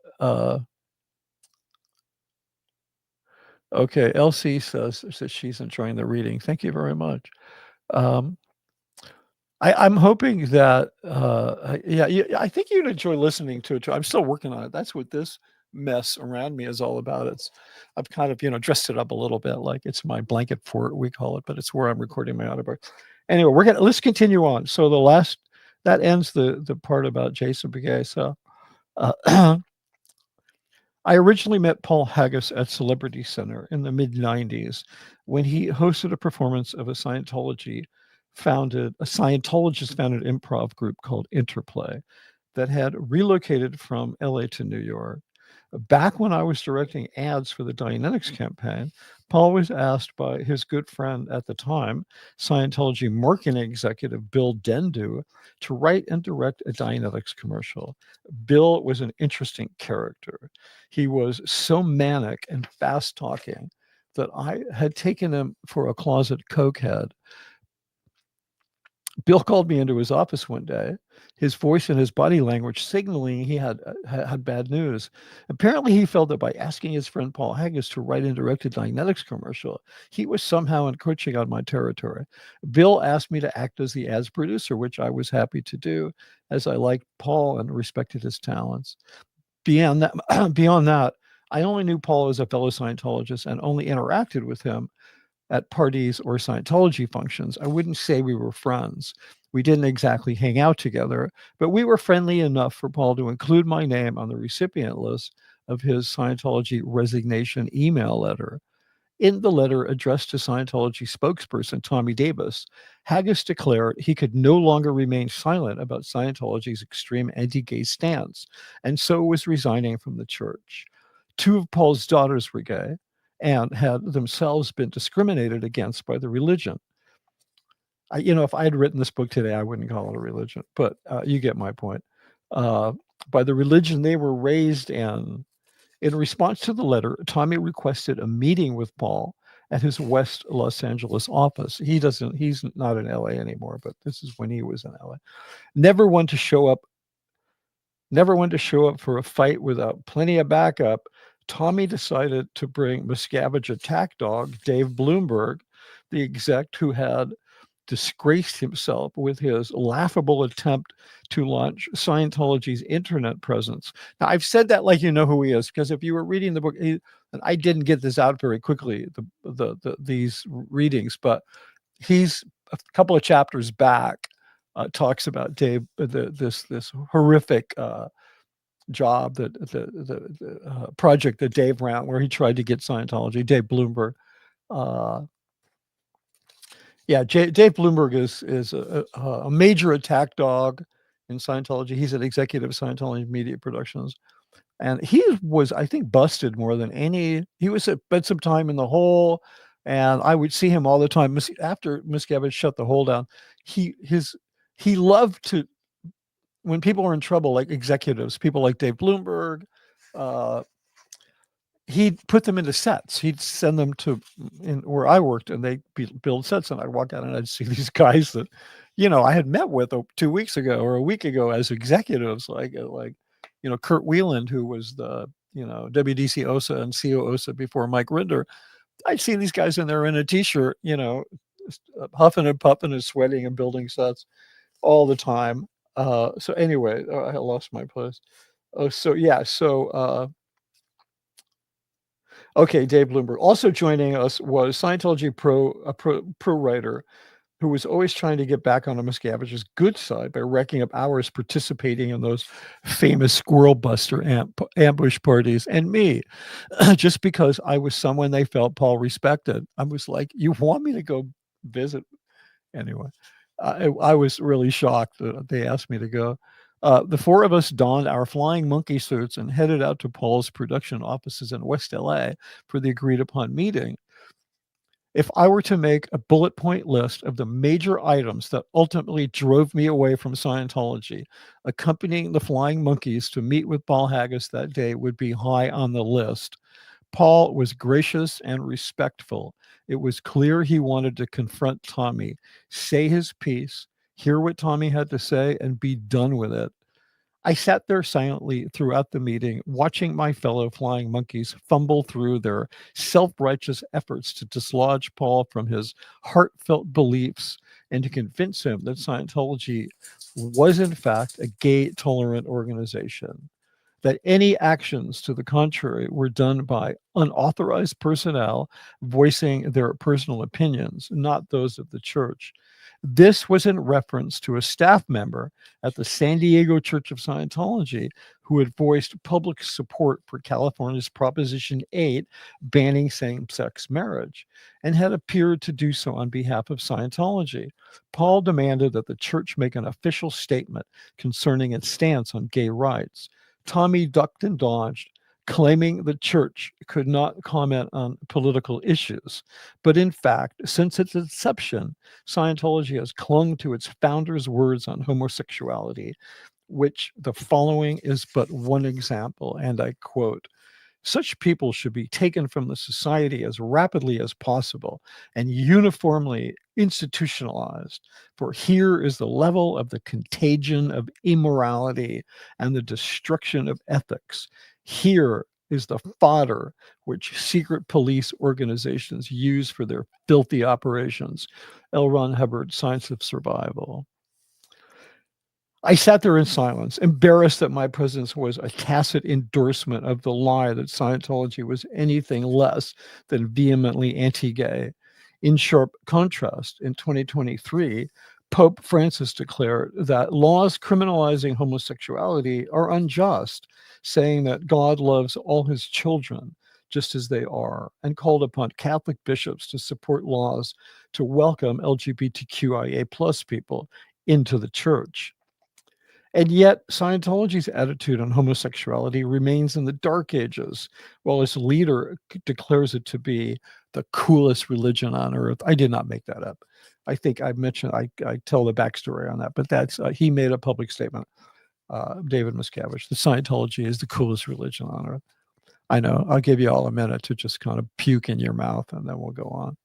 Okay, LC says she's enjoying the reading. Thank you very much. I'm hoping that I think you'd enjoy listening to it too. I'm still working on it. That's what this mess around me is all about. I've kind of dressed it up a little bit, like it's my blanket fort, we call it, but it's where I'm recording my audiobook. Anyway, let's continue on. So that ends the part about Jason Beghe. So I originally met Paul Haggis at Celebrity Center in the mid-90s when he hosted a performance of a Scientologist-founded improv group called Interplay that had relocated from LA to New York. Back when I was directing ads for the Dianetics campaign, Paul was asked by his good friend at the time, Scientology marketing executive Bill Dendu, to write and direct a Dianetics commercial. Bill was an interesting character. He was so manic and fast talking that I had taken him for a closet cokehead. Bill called me into his office one day, his voice and his body language signaling he had bad news. Apparently, he felt that by asking his friend Paul Haggis to write and direct a Dianetics commercial, he was somehow encroaching on my territory. Bill asked me to act as the ads producer, which I was happy to do, as I liked Paul and respected his talents. Beyond that, I only knew Paul as a fellow Scientologist and only interacted with him at parties or Scientology functions. I wouldn't say we were friends. We didn't exactly hang out together, but we were friendly enough for Paul to include my name on the recipient list of his Scientology resignation email letter. In the letter addressed to Scientology spokesperson Tommy Davis, Haggis declared he could no longer remain silent about Scientology's extreme anti-gay stance, and so was resigning from the church. Two of Paul's daughters were gay and had themselves been discriminated against by the religion. If I had written this book today, I wouldn't call it a religion, but you get my point. By the religion they were raised in. In response to the letter, Tommy requested a meeting with Paul at his West Los Angeles office. He's not in LA anymore, but this is when he was in LA. Never one to show up for a fight without plenty of backup. Tommy decided to bring Miscavige attack dog Dave Bloomberg, the exec who had disgraced himself with his laughable attempt to launch Scientology's internet presence. Now, I've said that like you know who he is, because if you were reading the book, and I didn't get this out very quickly, these readings, but he's a couple of chapters back, talks about Dave, this horrific job, the project that Dave ran, where he tried to get Scientology, Dave Bloomberg. Dave Bloomberg is a major attack dog in Scientology. He's an executive of Scientology Media Productions. And he was, I think, busted more than any. He spent some time in the hole, and I would see him all the time. After Miscavige shut the hole down, he loved to, when people were in trouble, like executives, people like Dave Bloomberg, he'd put them into sets. He'd send them to where I worked, and they'd build sets, and I'd walk out and I'd see these guys that, I had met with 2 weeks ago or a week ago as executives, like Kurt Wieland, who was the WDC OSA and CO OSA before Mike Rinder. I'd see these guys in there in a t-shirt, huffing and puffing and sweating and building sets all the time. So anyway, I lost my place. Oh, so yeah, so okay, Dave Bloomberg. Also joining us was Scientology pro writer who was always trying to get back on Miscavige's good side by racking up hours participating in those famous squirrel buster ambush parties, and me, just because I was someone they felt Paul respected. I was like, you want me to go visit? Anyway, I was really shocked that they asked me to go. The four of us donned our flying monkey suits and headed out to Paul's production offices in West LA for the agreed upon meeting. If I were to make a bullet point list of the major items that ultimately drove me away from Scientology, accompanying the flying monkeys to meet with Paul Haggis that day would be high on the list. Paul was gracious and respectful. It was clear he wanted to confront Tommy, say his piece, hear what Tommy had to say, and be done with it. I sat there silently throughout the meeting, watching my fellow flying monkeys fumble through their self-righteous efforts to dislodge Paul from his heartfelt beliefs and to convince him that Scientology was, in fact, a gay-tolerant organization, that any actions to the contrary were done by unauthorized personnel voicing their personal opinions, not those of the church. This was in reference to a staff member at the San Diego Church of Scientology who had voiced public support for California's Proposition 8 banning same-sex marriage and had appeared to do so on behalf of Scientology. Paul demanded that the church make an official statement concerning its stance on gay rights. Tommy ducked and dodged, claiming the church could not comment on political issues. But in fact, since its inception, Scientology has clung to its founders' words on homosexuality, which the following is but one example, and I quote, "Such people should be taken from the society as rapidly as possible and uniformly institutionalized. For here is the level of the contagion of immorality and the destruction of ethics. Here is the fodder which secret police organizations use for their filthy operations." L. Ron Hubbard, Science of Survival. I sat there in silence, embarrassed that my presence was a tacit endorsement of the lie that Scientology was anything less than vehemently anti-gay. In sharp contrast, in 2023, Pope Francis declared that laws criminalizing homosexuality are unjust, saying that God loves all his children just as they are, and called upon Catholic bishops to support laws to welcome LGBTQIA plus people into the church. And yet, Scientology's attitude on homosexuality remains in the dark ages, while its leader declares it to be the coolest religion on earth. I did not make that up. I think I mentioned, I tell the backstory on that, but that's, he made a public statement, David Miscavige, that Scientology is the coolest religion on earth. I know, I'll give you all a minute to just kind of puke in your mouth and then we'll go on.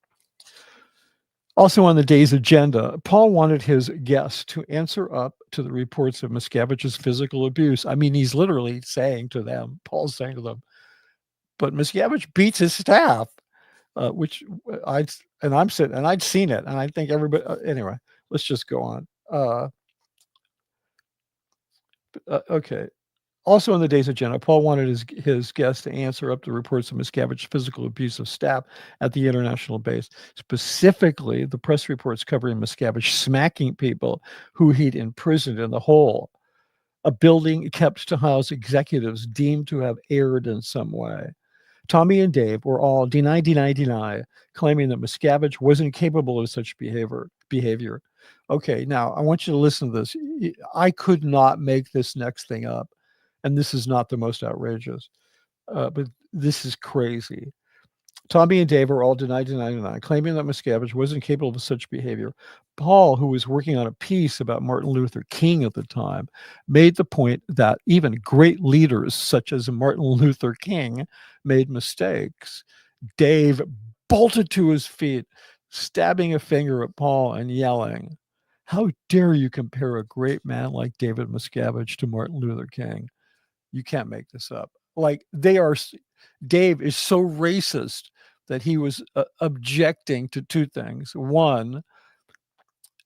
Also on the day's agenda, Paul wanted his guests to answer up to the reports of Miscavige's physical abuse. I mean, he's literally saying to them, Paul's saying to them, but Miscavige beats his staff, which I'm sitting, and I'd seen it, and I think everybody, anyway, let's just go on. Okay. Also on the day's agenda, Paul wanted his guests to answer up to reports of Miscavige's physical abuse of staff at the international base, specifically the press reports covering Miscavige smacking people who he'd imprisoned in the hole, a building kept to house executives deemed to have erred in some way. Tommy and Dave were all deny, claiming that Miscavige wasn't capable of such behavior. Okay, now I want you to listen to this. I could not make this next thing up. And this is not the most outrageous, but this is crazy. Tommy and Dave are all deny, claiming that Miscavige wasn't capable of such behavior. Paul, who was working on a piece about Martin Luther King at the time, made the point that even great leaders such as Martin Luther King made mistakes. Dave bolted to his feet, stabbing a finger at Paul and yelling, How dare you compare a great man like David Miscavige to Martin Luther King? You can't make this up. Like Dave is so racist that he was objecting to two things. One,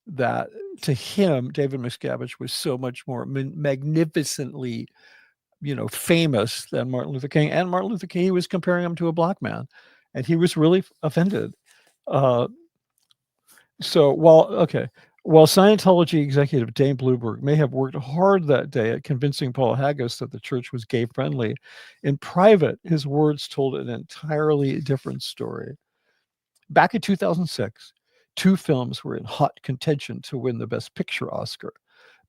that to him, David Miscavige was so much more magnificently, famous than Martin Luther King. And Martin Luther King, he was comparing him to a black man, and he was really offended. Uh, while Scientology executive Dane Bloomberg may have worked hard that day at convincing Paul Haggis that the church was gay friendly, in private, his words told an entirely different story. Back in 2006, two films were in hot contention to win the Best Picture Oscar: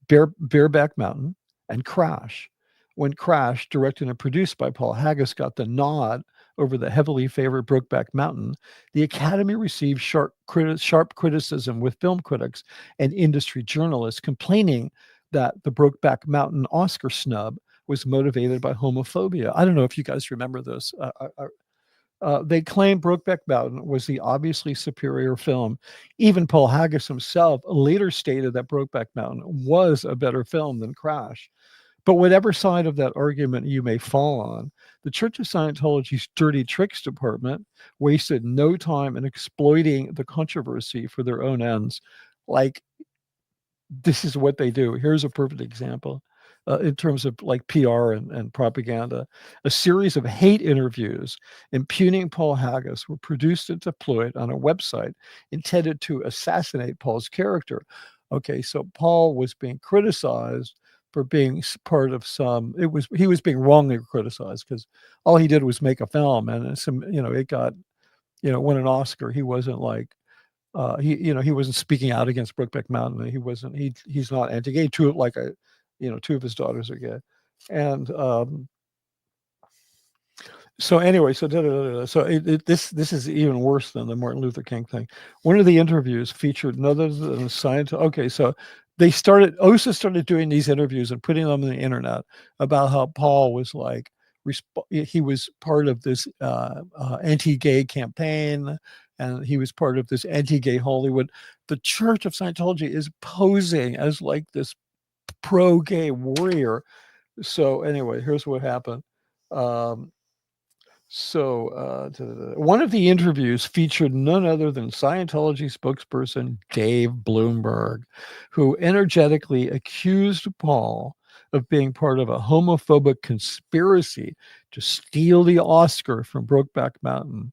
Bareback Mountain and Crash. When Crash, directed and produced by Paul Haggis, got the nod over the heavily favored Brokeback Mountain, the Academy received sharp criticism, with film critics and industry journalists complaining that the Brokeback Mountain Oscar snub was motivated by homophobia. I don't know if you guys remember this. They claimed Brokeback Mountain was the obviously superior film. Even Paul Haggis himself later stated that Brokeback Mountain was a better film than Crash. But whatever side of that argument you may fall on, the Church of Scientology's dirty tricks department wasted no time in exploiting the controversy for their own ends. Like, this is what they do. Here's a perfect example. In terms of like PR and propaganda, a series of hate interviews impugning Paul Haggis were produced and deployed on a website intended to assassinate Paul's character. Okay, so Paul was being criticized for being part of he was being wrongly criticized because all he did was make a film, and it got, won an Oscar. He wasn't like, he wasn't speaking out against Brokeback Mountain. He's not anti-gay. Two of his daughters are gay. And so anyway, so this is even worse than the Martin Luther King thing. One of the interviews featured none other than a scientist. Okay, so OSA started doing these interviews and putting them on the internet about how Paul was like, he was part of this anti-gay campaign, and he was part of this anti-gay Hollywood. The Church of Scientology is posing as like this pro-gay warrior. So anyway, here's what happened. One of the interviews featured none other than Scientology spokesperson Dave Bloomberg, who energetically accused Paul of being part of a homophobic conspiracy to steal the Oscar from Brokeback Mountain.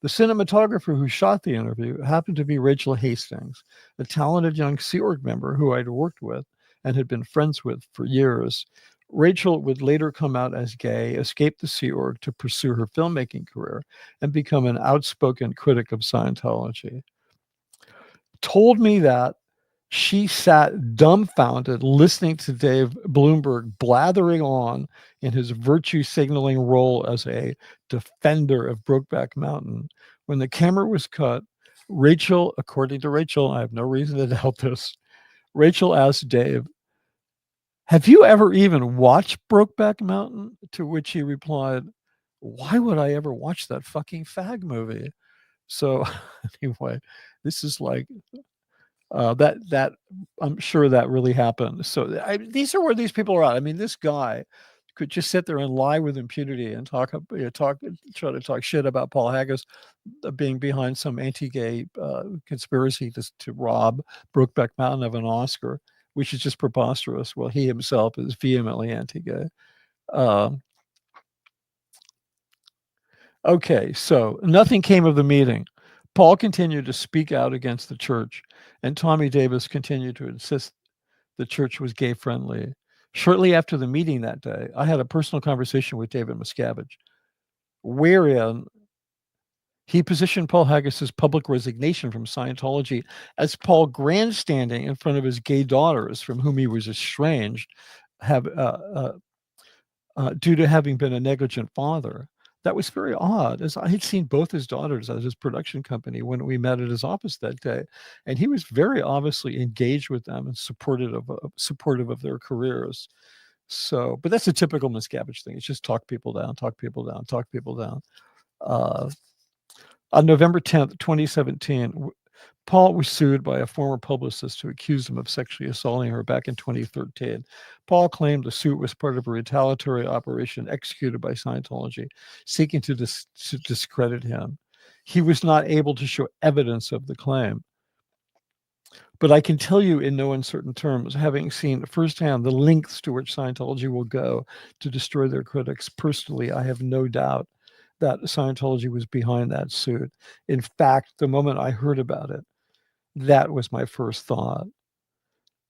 The cinematographer who shot the interview happened to be Rachel Hastings, a talented young Sea Org member who I'd worked with and had been friends with for years. Rachel would later come out as gay, escape the Sea Org to pursue her filmmaking career, and become an outspoken critic of Scientology. Told me that she sat dumbfounded listening to Dave Bloomberg blathering on in his virtue signaling role as a defender of Brokeback Mountain. When the camera was cut, Rachel, according to Rachel, I have no reason to doubt this, Rachel asked Dave, "Have you ever even watched Brokeback Mountain?" To which he replied, "Why would I ever watch that fucking fag movie?" So anyway, this is like, that I'm sure that really happened. So these are where these people are at. I mean, this guy could just sit there and lie with impunity and try to talk shit about Paul Haggis being behind some anti-gay conspiracy to rob Brokeback Mountain of an Oscar, which is just preposterous. Well, he himself is vehemently anti-gay. Okay, so nothing came of the meeting. Paul continued to speak out against the church, and Tommy Davis continued to insist the church was gay friendly. Shortly after the meeting that day, I had a personal conversation with David Miscavige, wherein he positioned Paul Haggis's public resignation from Scientology as Paul grandstanding in front of his gay daughters, from whom he was estranged, due to having been a negligent father. That was very odd, as I had seen both his daughters at his production company when we met at his office that day, and he was very obviously engaged with them and supportive of their careers. So, but that's a typical Miscavige thing. It's just talk people down, talk people down, talk people down. On November 10th, 2017, Paul was sued by a former publicist who accused him of sexually assaulting her back in 2013. Paul claimed the suit was part of a retaliatory operation executed by Scientology, seeking to discredit him. He was not able to show evidence of the claim. But I can tell you in no uncertain terms, having seen firsthand the lengths to which Scientology will go to destroy their critics, personally, I have no doubt that Scientology was behind that suit. In fact, the moment I heard about it, that was my first thought.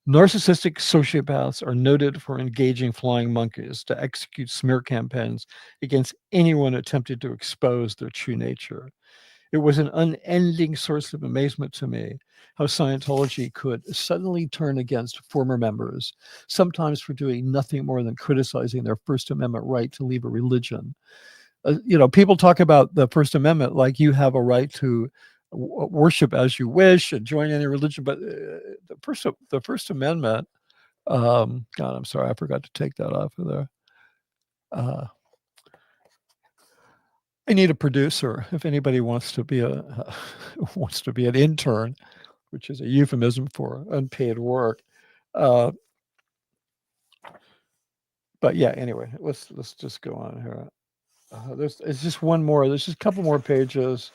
Narcissistic sociopaths are noted for engaging flying monkeys to execute smear campaigns against anyone attempting to expose their true nature. It was an unending source of amazement to me how Scientology could suddenly turn against former members, sometimes for doing nothing more than criticizing their First Amendment right to leave a religion. People talk about the First Amendment like you have a right to worship as you wish and join any religion, but the First Amendment. God, I'm sorry, I forgot to take that off of there. I need a producer. If anybody wants to be an intern, which is a euphemism for unpaid work. But yeah, anyway, let's just go on here. It's just one more. There's just a couple more pages.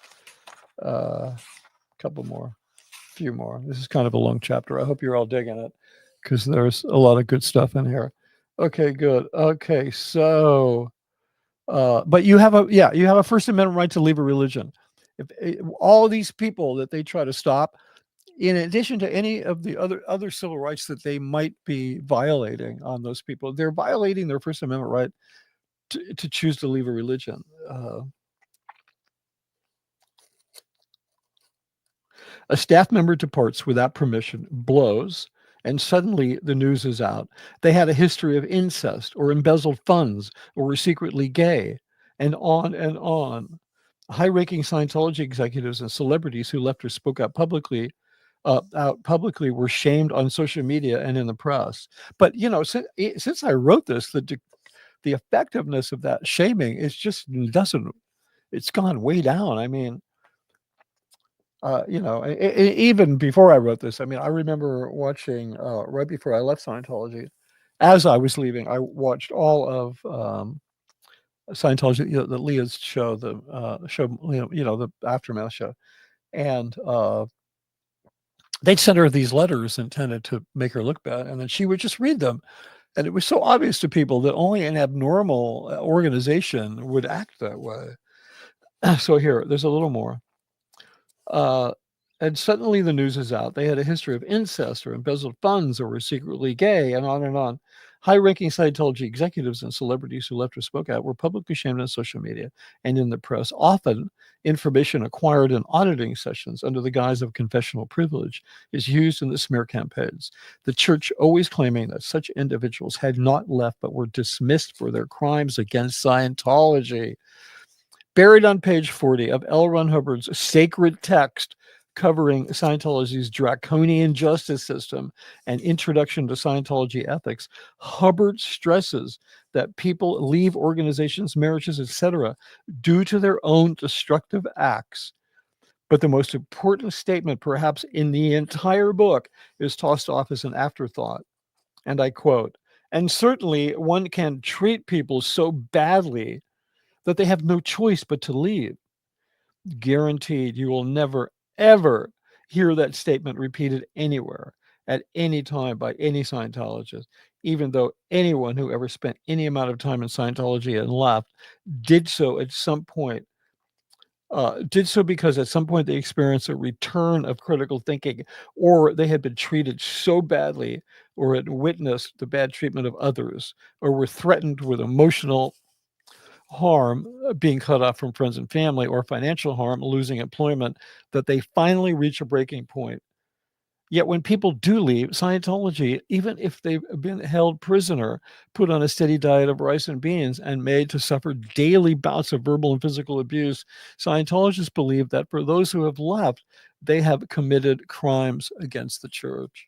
Few more. This is kind of a long chapter. I hope you're all digging it because there's a lot of good stuff in here. Okay, good. Okay, so, but you have a First Amendment right to leave a religion. If all these people that they try to stop, in addition to any of the other civil rights that they might be violating on those people, they're violating their First Amendment right to choose to leave a religion. A staff member departs without permission, blows, and suddenly the news is out. They had a history of incest or embezzled funds or were secretly gay, and on and on. High-ranking Scientology executives and celebrities who left or spoke out publicly were shamed on social media and in the press. But since I wrote this, the effectiveness of that shaming is just it's gone way down. I mean, even before I wrote this, I mean, I remember watching right before I left Scientology, as I was leaving, I watched all of Scientology, the Leah's show, the show, the Aftermath show, and they'd send her these letters intended to make her look bad, and then she would just read them, and it was so obvious to people that only an abnormal organization would act that way. So here, there's a little more. And suddenly the news is out. They had a history of incest or embezzled funds or were secretly gay, and on and on. High-ranking Scientology executives and celebrities who left or spoke out were publicly shamed on social media and in the press. Often, information acquired in auditing sessions under the guise of confessional privilege is used in the smear campaigns. The church always claiming that such individuals had not left but were dismissed for their crimes against Scientology. Buried on page 40 of L. Ron Hubbard's sacred text covering Scientology's draconian justice system and introduction to Scientology ethics, Hubbard stresses that people leave organizations, marriages, etc., due to their own destructive acts. But the most important statement, perhaps in the entire book, is tossed off as an afterthought. And I quote, "And certainly one can treat people so badly that they have no choice but to leave. Guaranteed, you will never, ever hear that statement repeated anywhere, at any time by any Scientologist, even though anyone who ever spent any amount of time in Scientology and left did so at some point, because at some point they experienced a return of critical thinking, or they had been treated so badly, or had witnessed the bad treatment of others, or were threatened with emotional harm, being cut off from friends and family, or financial harm, losing employment, that they finally reach a breaking point. Yet when people do leave Scientology, even if they've been held prisoner, put on a steady diet of rice and beans, and made to suffer daily bouts of verbal and physical abuse, Scientologists believe that for those who have left, they have committed crimes against the church."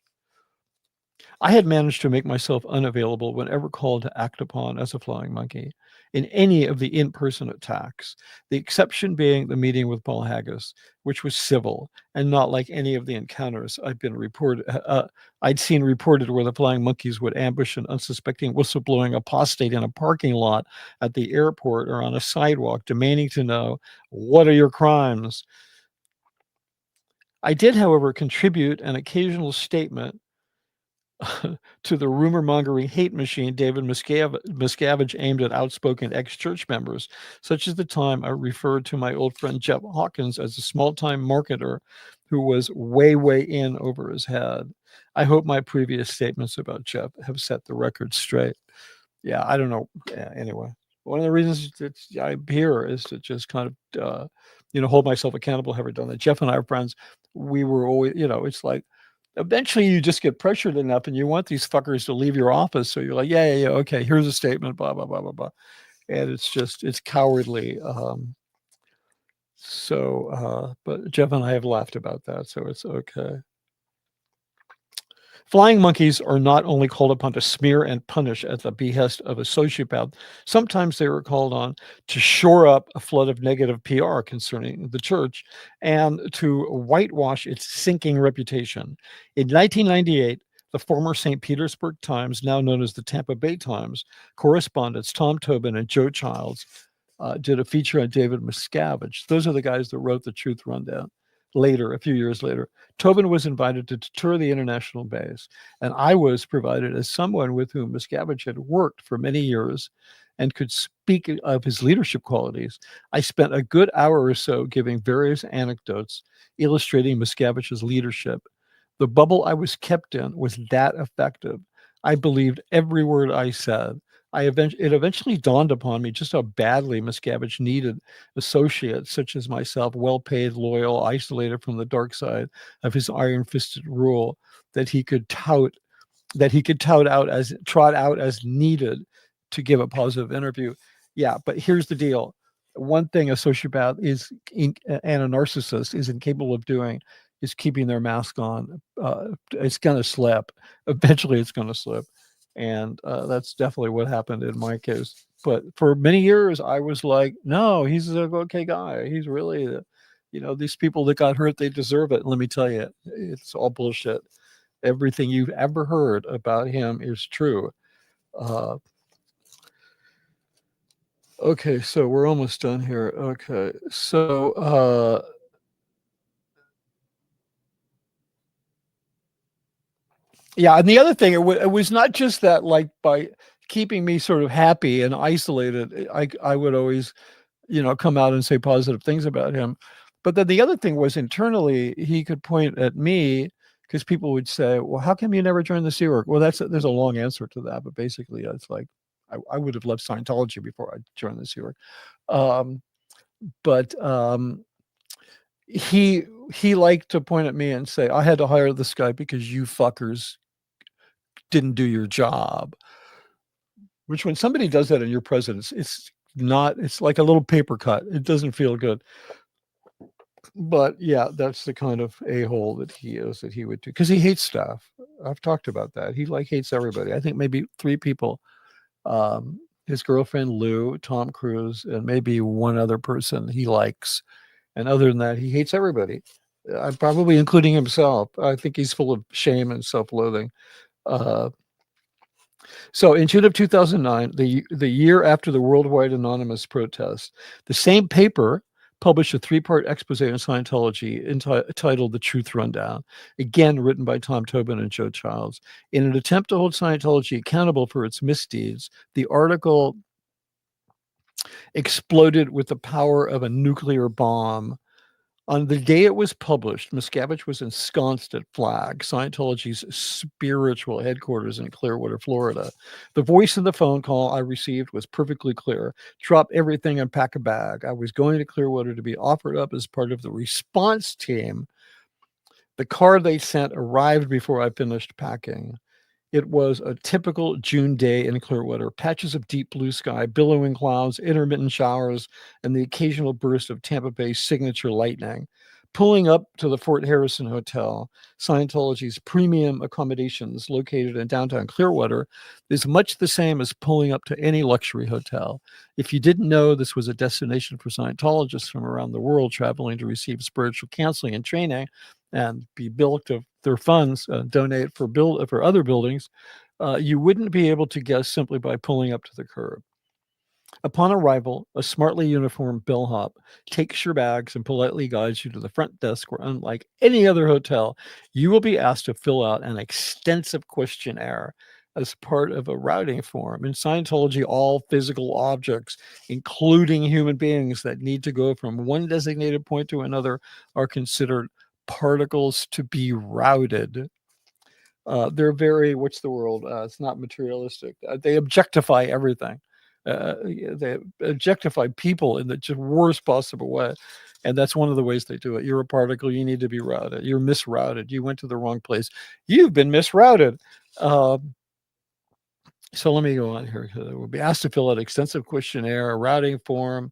I had managed to make myself unavailable whenever called to act upon as a flying monkey in any of the in-person attacks, the exception being the meeting with Paul Haggis, which was civil and not like any of the encounters I'd seen reported where the flying monkeys would ambush an unsuspecting whistleblowing apostate in a parking lot at the airport or on a sidewalk, demanding to know, what are your crimes? I did, however, contribute an occasional statement to the rumor-mongering hate machine David Miscavige aimed at outspoken ex-church members, such as the time I referred to my old friend Jeff Hawkins as a small-time marketer who was way, way in over his head. I hope my previous statements about Jeff have set the record straight. Yeah, I don't know. Yeah, anyway, one of the reasons that I'm here is to just kind of, hold myself accountable. Have I done that? Jeff and I are friends. We were always, it's like, eventually you just get pressured enough and you want these fuckers to leave your office. So you're like, yeah, okay, here's a statement, blah, blah, blah, blah, blah. And it's cowardly. But Jeff and I have laughed about that, so it's okay. Flying monkeys are not only called upon to smear and punish at the behest of a sociopath, sometimes they are called on to shore up a flood of negative PR concerning the church and to whitewash its sinking reputation. In 1998, the former St. Petersburg Times, now known as the Tampa Bay Times, correspondents Tom Tobin and Joe Childs did a feature on David Miscavige. Those are the guys that wrote the Truth Rundown. Later, a few years later, Tobin was invited to tour the international base, and I was provided as someone with whom Miscavige had worked for many years and could speak of his leadership qualities. I spent a good hour or so giving various anecdotes illustrating Miscavige's leadership. The bubble I was kept in was that effective. I believed every word I said. It eventually dawned upon me just how badly Miscavige needed associates such as myself, well-paid, loyal, isolated from the dark side of his iron-fisted rule, that he could trot out as needed to give a positive interview. Yeah, but here's the deal. One thing a sociopath and a narcissist is incapable of doing is keeping their mask on. It's going to slip. Eventually, it's going to slip. And that's definitely what happened in my case. But for many years, I was like, no, he's an okay guy. He's really, these people that got hurt, they deserve it. And let me tell you, it's all bullshit. Everything you've ever heard about him is true. Okay, so we're almost done here. Okay, so yeah, and the other thing, it was not just that, like, by keeping me sort of happy and isolated, I would always, come out and say positive things about him. But then the other thing was internally, he could point at me because people would say, well, how come you never joined the Sea Org? Well, there's a long answer to that, but basically it's like, I would have left Scientology before I joined the Sea Org. But he liked to point at me and say, I had to hire this guy because you fuckers didn't do your job. Which, when somebody does that in your presence, it's like a little paper cut. It doesn't feel good. But yeah, that's the kind of a-hole that he is, that he would do, because he hates staff. I've talked about that. He hates everybody. I think maybe 3 people, his girlfriend Lou, Tom Cruise, and maybe one other person he likes. And other than that, he hates everybody, probably including himself. I think he's full of shame and self-loathing. So in June of 2009, the year after the worldwide anonymous protest, the same paper published a 3-part expose on Scientology entitled The Truth Rundown, again written by Tom Tobin and Joe Childs. In an attempt to hold Scientology accountable for its misdeeds, the article exploded with the power of a nuclear bomb. On the day it was published, Miscavige was ensconced at Flag, Scientology's spiritual headquarters in Clearwater, Florida. The voice in the phone call I received was perfectly clear. Drop everything and pack a bag. I was going to Clearwater to be offered up as part of the response team. The car they sent arrived before I finished packing. It was a typical June day in Clearwater. Patches of deep blue sky, billowing clouds, intermittent showers, and the occasional burst of Tampa Bay signature lightning. Pulling up to the Fort Harrison Hotel, Scientology's premium accommodations located in downtown Clearwater, is much the same as pulling up to any luxury hotel. If you didn't know, this was a destination for Scientologists from around the world traveling to receive spiritual counseling and training and be bilked of their funds, donate for other buildings, you wouldn't be able to guess simply by pulling up to the curb. Upon arrival, a smartly uniformed bellhop takes your bags and politely guides you to the front desk where, unlike any other hotel, you will be asked to fill out an extensive questionnaire as part of a routing form. In Scientology, all physical objects, including human beings that need to go from one designated point to another, are considered particles to be routed. They're very, what's the word? It's not materialistic. They objectify everything. They objectify people in the just worst possible way. And that's one of the ways they do it. You're a particle. You need to be routed. You're misrouted. You went to the wrong place. You've been misrouted. So let me go on here. We'll be asked to fill out extensive questionnaire, a routing form.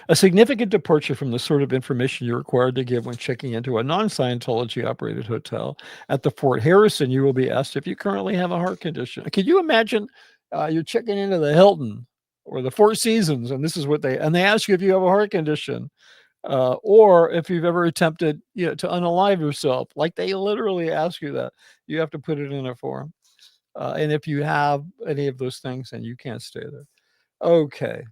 A significant departure from the sort of information you're required to give when checking into a non-Scientology operated hotel. At the Fort Harrison, you will be asked if you currently have a heart condition. Can you imagine you're checking into the Hilton or the Four Seasons, and this is what they ask you if you have a heart condition, or if you've ever attempted to unalive yourself. Like, they literally ask you that. You have to put it in a form. And if you have any of those things, then you can't stay there. Okay.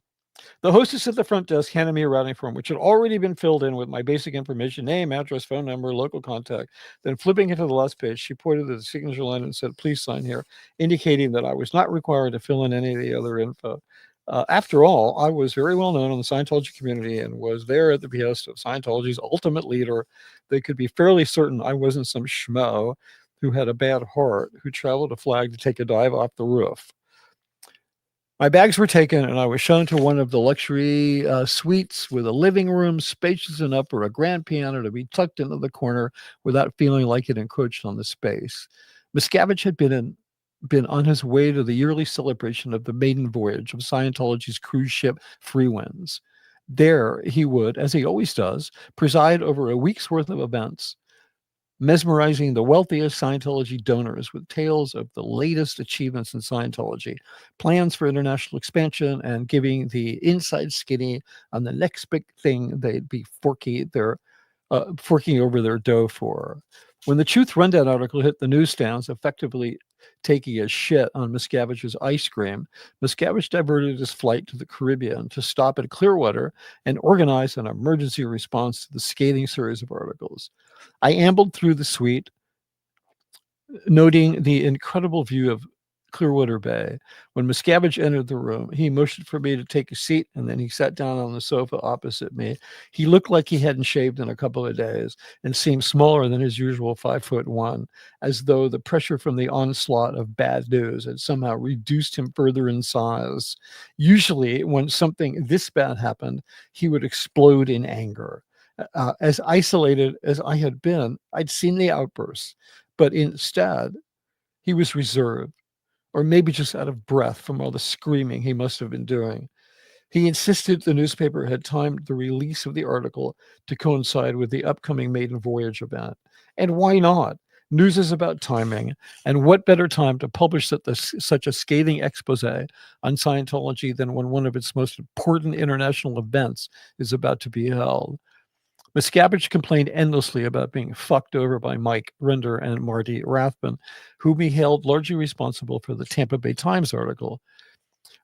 The hostess at the front desk handed me a routing form, which had already been filled in with my basic information, name, address, phone number, local contact. Then flipping it to the last page, she pointed to the signature line and said, please sign here, indicating that I was not required to fill in any of the other info. After all, I was very well known in the Scientology community and was there at the behest of Scientology's ultimate leader. They could be fairly certain I wasn't some schmo who had a bad heart who traveled a flag to take a dive off the roof. My bags were taken, and I was shown to one of the luxury suites with a living room spacious enough for a grand piano to be tucked into the corner without feeling like it encroached on the space. Miscavige had been on his way to the yearly celebration of the maiden voyage of Scientology's cruise ship Free Winds. There he would, as he always does, preside over a week's worth of events, mesmerizing the wealthiest Scientology donors with tales of the latest achievements in Scientology, plans for international expansion, and giving the inside skinny on the next big thing they'd be forking over their dough for. When the Truth Rundown article hit the newsstands, effectively taking a shit on Miscavige's ice cream, Miscavige diverted his flight to the Caribbean to stop at Clearwater and organize an emergency response to the scathing series of articles. I ambled through the suite, noting the incredible view of Clearwater Bay. When Miscavige entered the room, he motioned for me to take a seat, and then he sat down on the sofa opposite me. He looked like he hadn't shaved in a couple of days and seemed smaller than his usual 5'1", as though the pressure from the onslaught of bad news had somehow reduced him further in size. Usually, when something this bad happened, he would explode in anger. As isolated as I had been, I'd seen the outbursts, but instead, he was reserved, or maybe just out of breath from all the screaming he must have been doing. He insisted the newspaper had timed the release of the article to coincide with the upcoming maiden voyage event. And why not? News is about timing, and what better time to publish such a scathing expose on Scientology than when one of its most important international events is about to be held? Miscavige complained endlessly about being fucked over by Mike Rinder and Marty Rathbun, whom he held largely responsible for the Tampa Bay Times article.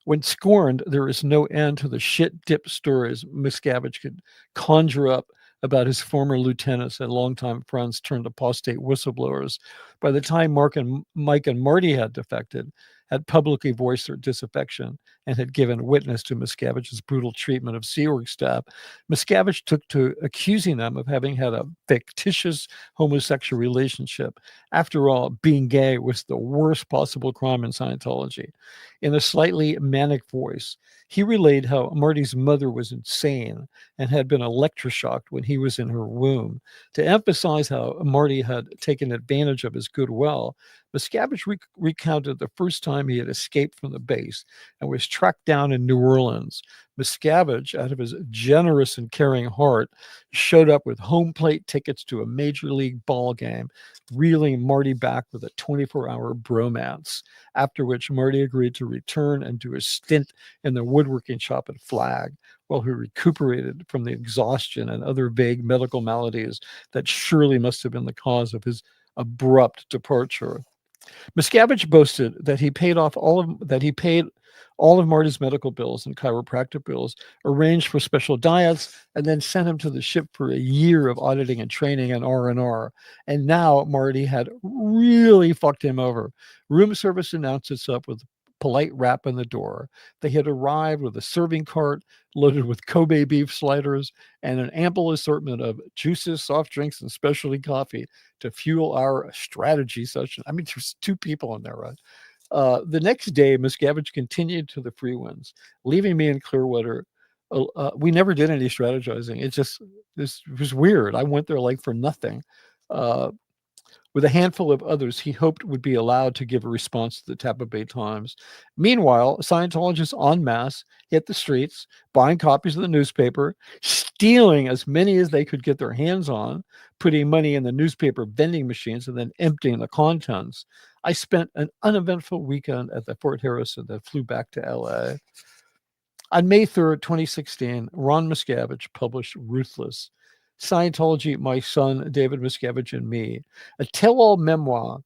When scorned, there is no end to the shit-dip stories Miscavige could conjure up about his former lieutenants and longtime friends turned apostate whistleblowers. By the time Mike and Marty had defected, had publicly voiced their disaffection, and had given witness to Miscavige's brutal treatment of Sea Org staff, Miscavige took to accusing them of having had a fictitious homosexual relationship. After all, being gay was the worst possible crime in Scientology. In a slightly manic voice, he relayed how Marty's mother was insane and had been electroshocked when he was in her womb. To emphasize how Marty had taken advantage of his goodwill, Miscavige recounted the first time he had escaped from the base and was tracked down in New Orleans. Miscavige, out of his generous and caring heart, showed up with home plate tickets to a major league ball game, reeling Marty back with a 24-hour bromance, after which Marty agreed to return and do a stint in the woodworking shop at Flag while he recuperated from the exhaustion and other vague medical maladies that surely must have been the cause of his abrupt departure. Miscavige boasted that he paid all of Marty's medical bills and chiropractic bills, arranged for special diets, and then sent him to the ship for a year of auditing and training and R&R. And now Marty had really fucked him over. Room service announced itself with polite rap on the door. They had arrived with a serving cart loaded with Kobe beef sliders and an ample assortment of juices, soft drinks, and specialty coffee to fuel our strategy session. I mean, there's 2 people in there, right? The next day, Miscavige continued to the Freewinds, leaving me in Clearwater. We never did any strategizing. This was weird. I went there like for nothing. With a handful of others he hoped would be allowed to give a response to the Tampa Bay Times. Meanwhile, Scientologists en masse hit the streets, buying copies of the newspaper, stealing as many as they could get their hands on, putting money in the newspaper vending machines, and then emptying the contents. I spent an uneventful weekend at the Fort Harrison, then flew back to LA. On May 3rd, 2016, Ron Miscavige published Ruthless, Scientology, My Son, David Miscavige, and Me, a tell-all memoir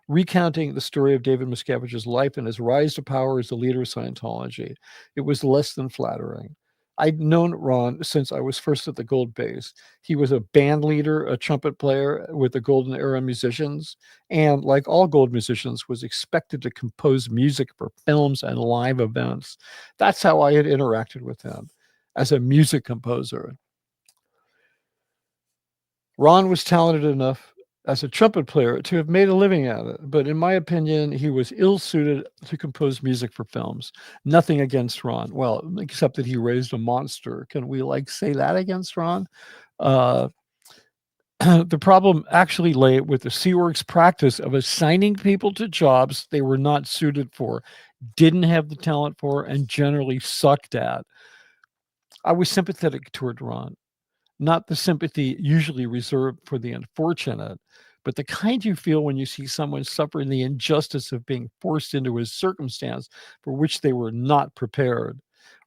recounting the story of David Miscavige's life and his rise to power as the leader of Scientology. It was less than flattering. I'd known Ron since I was first at the Gold Base. He was a band leader, a trumpet player with the Golden Era musicians, and like all gold musicians, was expected to compose music for films and live events. That's how I had interacted with him, as a music composer. Ron was talented enough as a trumpet player to have made a living at it, but in my opinion, he was ill-suited to compose music for films. Nothing against Ron. Well, except that he raised a monster. Can we say that against Ron? The problem actually lay with the Sea Org's practice of assigning people to jobs they were not suited for, didn't have the talent for, and generally sucked at. I was sympathetic toward Ron. Not the sympathy usually reserved for the unfortunate, but the kind you feel when you see someone suffering the injustice of being forced into a circumstance for which they were not prepared.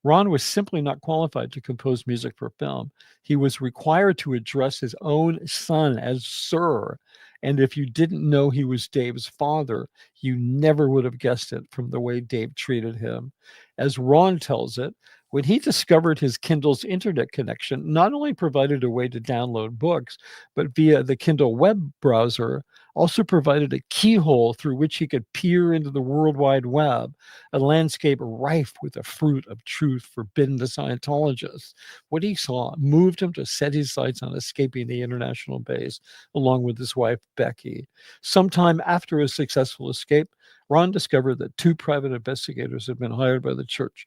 Ron was simply not qualified to compose music for film. He was required to address his own son as Sir, and if you didn't know he was Dave's father, you never would have guessed it from the way Dave treated him. As Ron tells it, when he discovered his Kindle's internet connection not only provided a way to download books, but via the Kindle web browser, also provided a keyhole through which he could peer into the World Wide Web, a landscape rife with the fruit of truth forbidden to Scientologists. What he saw moved him to set his sights on escaping the international base, along with his wife, Becky. Sometime after his successful escape, Ron discovered that 2 private investigators had been hired by the church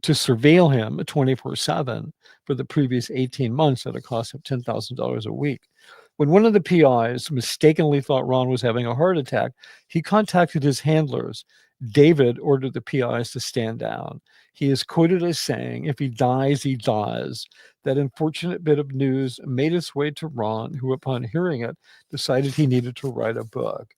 to surveil him 24/7 for the previous 18 months at a cost of $10,000 a week. When one of the PIs mistakenly thought Ron was having a heart attack, he contacted his handlers. David ordered the PIs to stand down. He is quoted as saying, "If he dies, he dies." That unfortunate bit of news made its way to Ron, who, upon hearing it, decided he needed to write a book.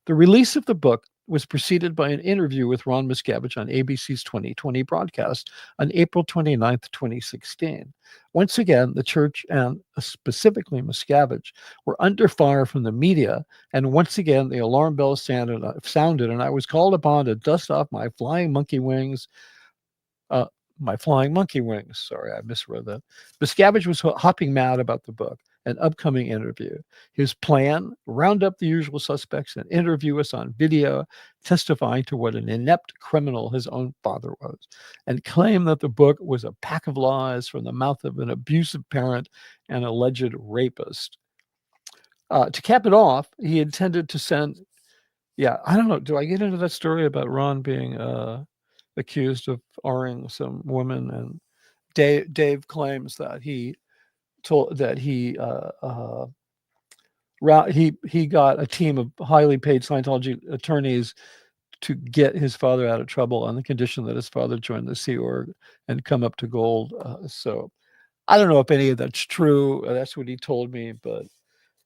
The release of the book was preceded by an interview with Ron Miscavige on ABC's 2020 broadcast on April 29th, 2016. Once again, the church and specifically Miscavige were under fire from the media, and once again the alarm bell sounded, and I was called upon to dust off my flying monkey wings. Sorry, I misread that. Miscavige was hopping mad about the book, an upcoming interview. His plan, round up the usual suspects and interview us on video, testifying to what an inept criminal his own father was, and claim that the book was a pack of lies from the mouth of an abusive parent and alleged rapist. To cap it off, he intended to send, I don't know, do I get into that story about Ron being accused of R-ing some woman, and Dave claims that he He got a team of highly paid Scientology attorneys to get his father out of trouble on the condition that his father joined the Sea Org and come up to gold. So I don't know if any of that's true. That's what he told me, but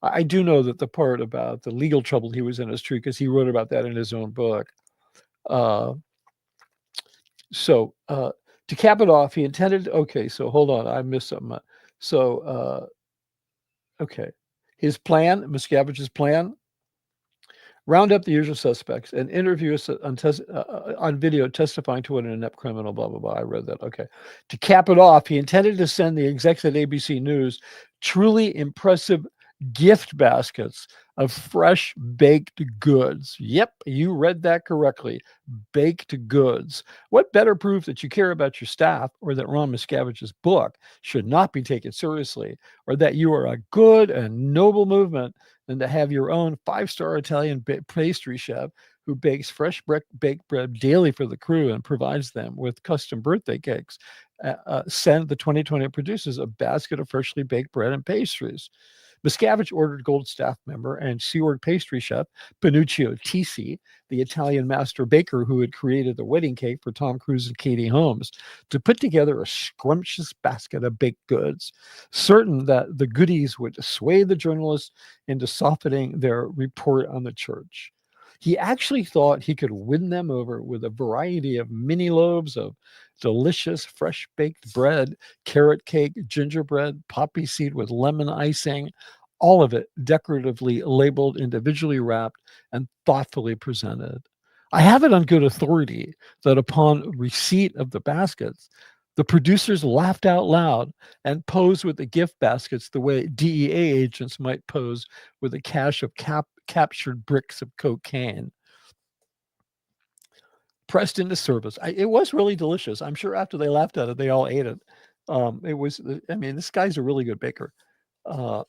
I do know that the part about the legal trouble he was in is true because he wrote about that in his own book. Uh, to cap it off, he intended. Okay, so hold on, I missed something. So okay, his plan, Miscavige's plan: round up the usual suspects and interview us on video testifying to an inept criminal, blah, blah, blah. I read that. Okay. To cap it off, he intended to send the execs at ABC News truly impressive gift baskets of fresh baked goods. Yep, you read that correctly. Baked goods. What better proof that you care about your staff or that Ron Miscavige's book should not be taken seriously or that you are a good and noble movement than to have your own 5-star Italian pastry chef who bakes fresh baked bread daily for the crew and provides them with custom birthday cakes. Send the 2020 producers a basket of freshly baked bread and pastries. Miscavige ordered Gold staff member and Sea Org pastry chef Panuccio Tisi, the Italian master baker who had created the wedding cake for Tom Cruise and Katie Holmes, to put together a scrumptious basket of baked goods, certain that the goodies would sway the journalists into softening their report on the church. He actually thought he could win them over with a variety of mini loaves of delicious fresh baked bread, carrot cake, gingerbread, poppy seed with lemon icing, all of it decoratively labeled, individually wrapped, and thoughtfully presented. I have it on good authority that upon receipt of the baskets, the producers laughed out loud and posed with the gift baskets the way DEA agents might pose with a cache of captured bricks of cocaine. Pressed into service. It was really delicious. I'm sure after they laughed at it, they all ate it. It was, I mean, this guy's a really good baker. Uh,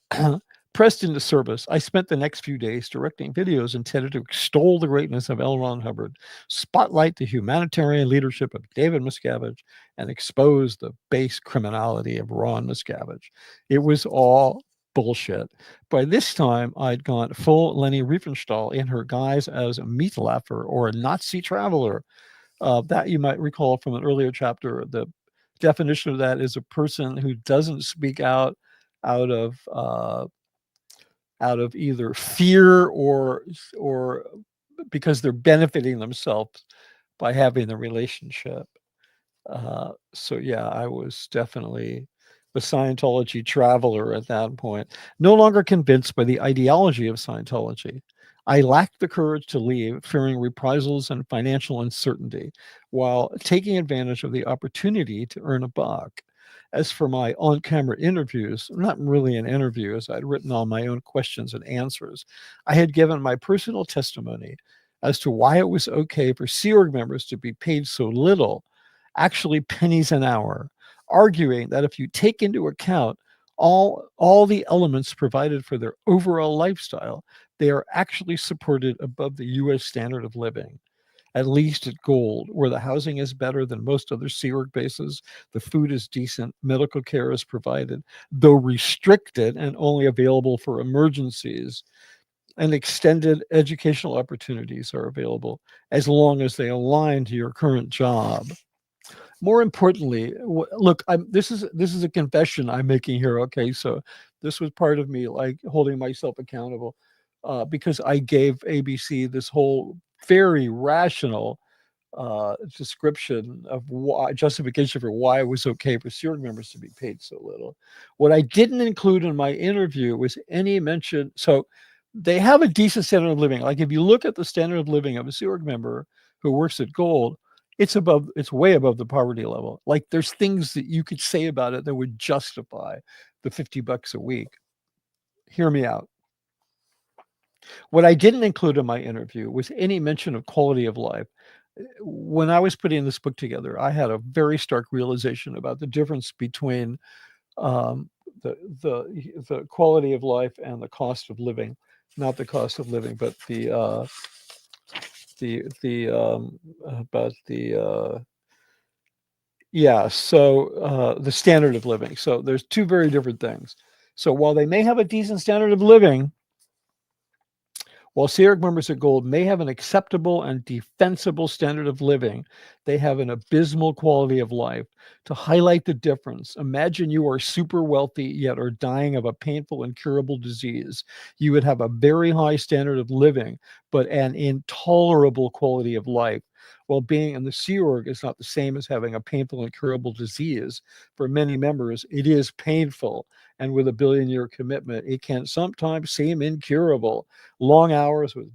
pressed into service, I spent the next few days directing videos intended to extol the greatness of L. Ron Hubbard, spotlight the humanitarian leadership of David Miscavige, and expose the base criminality of Ron Miscavige. It was all bullshit. By this time, I'd gone full Leni Riefenstahl in her guise as a Mietlaffer or a Nazi traveler. That you might recall from an earlier chapter. The definition of that is a person who doesn't speak out of either fear or because they're benefiting themselves by having the relationship. So yeah, I was definitely a Scientology traveler at that point, no longer convinced by the ideology of Scientology. I lacked the courage to leave, fearing reprisals and financial uncertainty, while taking advantage of the opportunity to earn a buck. As for my on camera interviews, not really an interview, as I'd written all my own questions and answers, I had given my personal testimony as to why it was okay for Sea Org members to be paid so little, actually pennies an hour, arguing that if you take into account all the elements provided for their overall lifestyle, they are actually supported above the U.S. standard of living. At least at Gold, where the housing is better than most other Sea Org bases, the food is decent, medical care is provided, though restricted and only available for emergencies, and extended educational opportunities are available as long as they align to your current job. More importantly, look, this is a confession I'm making here. Okay, so this was part of me like holding myself accountable because I gave ABC this whole very rational description of why, justification for why it was okay for Sea Org members to be paid so little. What I didn't include in my interview was any mention. So they have a decent standard of living. Like if you look at the standard of living of a Sea Org member who works at Gold, it's way above the poverty level. Like there's things that you could say about it that would justify the $50 a week. Hear me out. What I didn't include in my interview was any mention of quality of life. When I was putting this book together, I had a very stark realization about the difference between um, the quality of life and the cost of living. Not the cost of living, but the standard of living. So there's two very different things. So while they may have a decent standard of living, While Sea Org members at Gold may have an acceptable and defensible standard of living, they have an abysmal quality of life. To highlight the difference, imagine you are super wealthy yet are dying of a painful, incurable disease. You would have a very high standard of living, but an intolerable quality of life. While being in the Sea Org is not the same as having a painful, incurable disease, for many members, it is painful. And with a billion-year commitment, it can sometimes seem incurable. Long hours with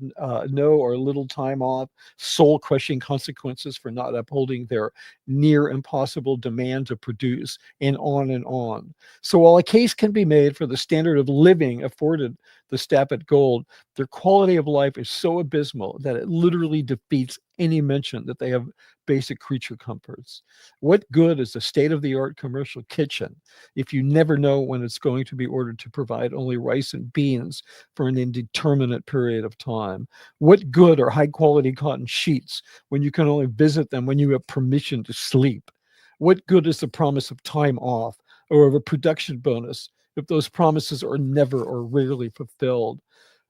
no or little time off, soul-crushing consequences for not upholding their near impossible demand to produce, and on and on. So while a case can be made for the standard of living afforded the staff at Gold, their quality of life is so abysmal that it literally defeats any mention that they have basic creature comforts. What good is a state-of-the-art commercial kitchen if you never know when it's going to be ordered to provide only rice and beans for an indeterminate period of time? What good are high-quality cotton sheets when you can only visit them when you have permission to sleep? What good is the promise of time off or of a production bonus if those promises are never or rarely fulfilled?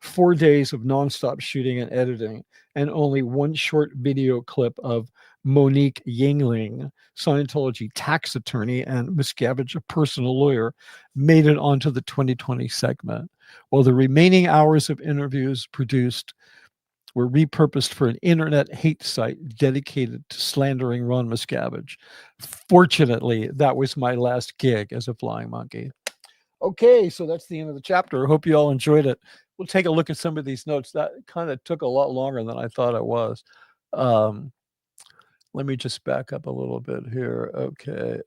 4 days of nonstop shooting and editing, and only one short video clip of Monique Yingling, Scientology tax attorney and Miscavige, a personal lawyer, made it onto the 2020 segment, while the remaining hours of interviews produced were repurposed for an internet hate site dedicated to slandering Ron Miscavige. Fortunately, that was my last gig as a flying monkey. Okay, so that's the end of the chapter. I hope you all enjoyed it. We'll take a look at some of these notes. That kind of took a lot longer than I thought it was. Let me just back up a little bit here. Okay.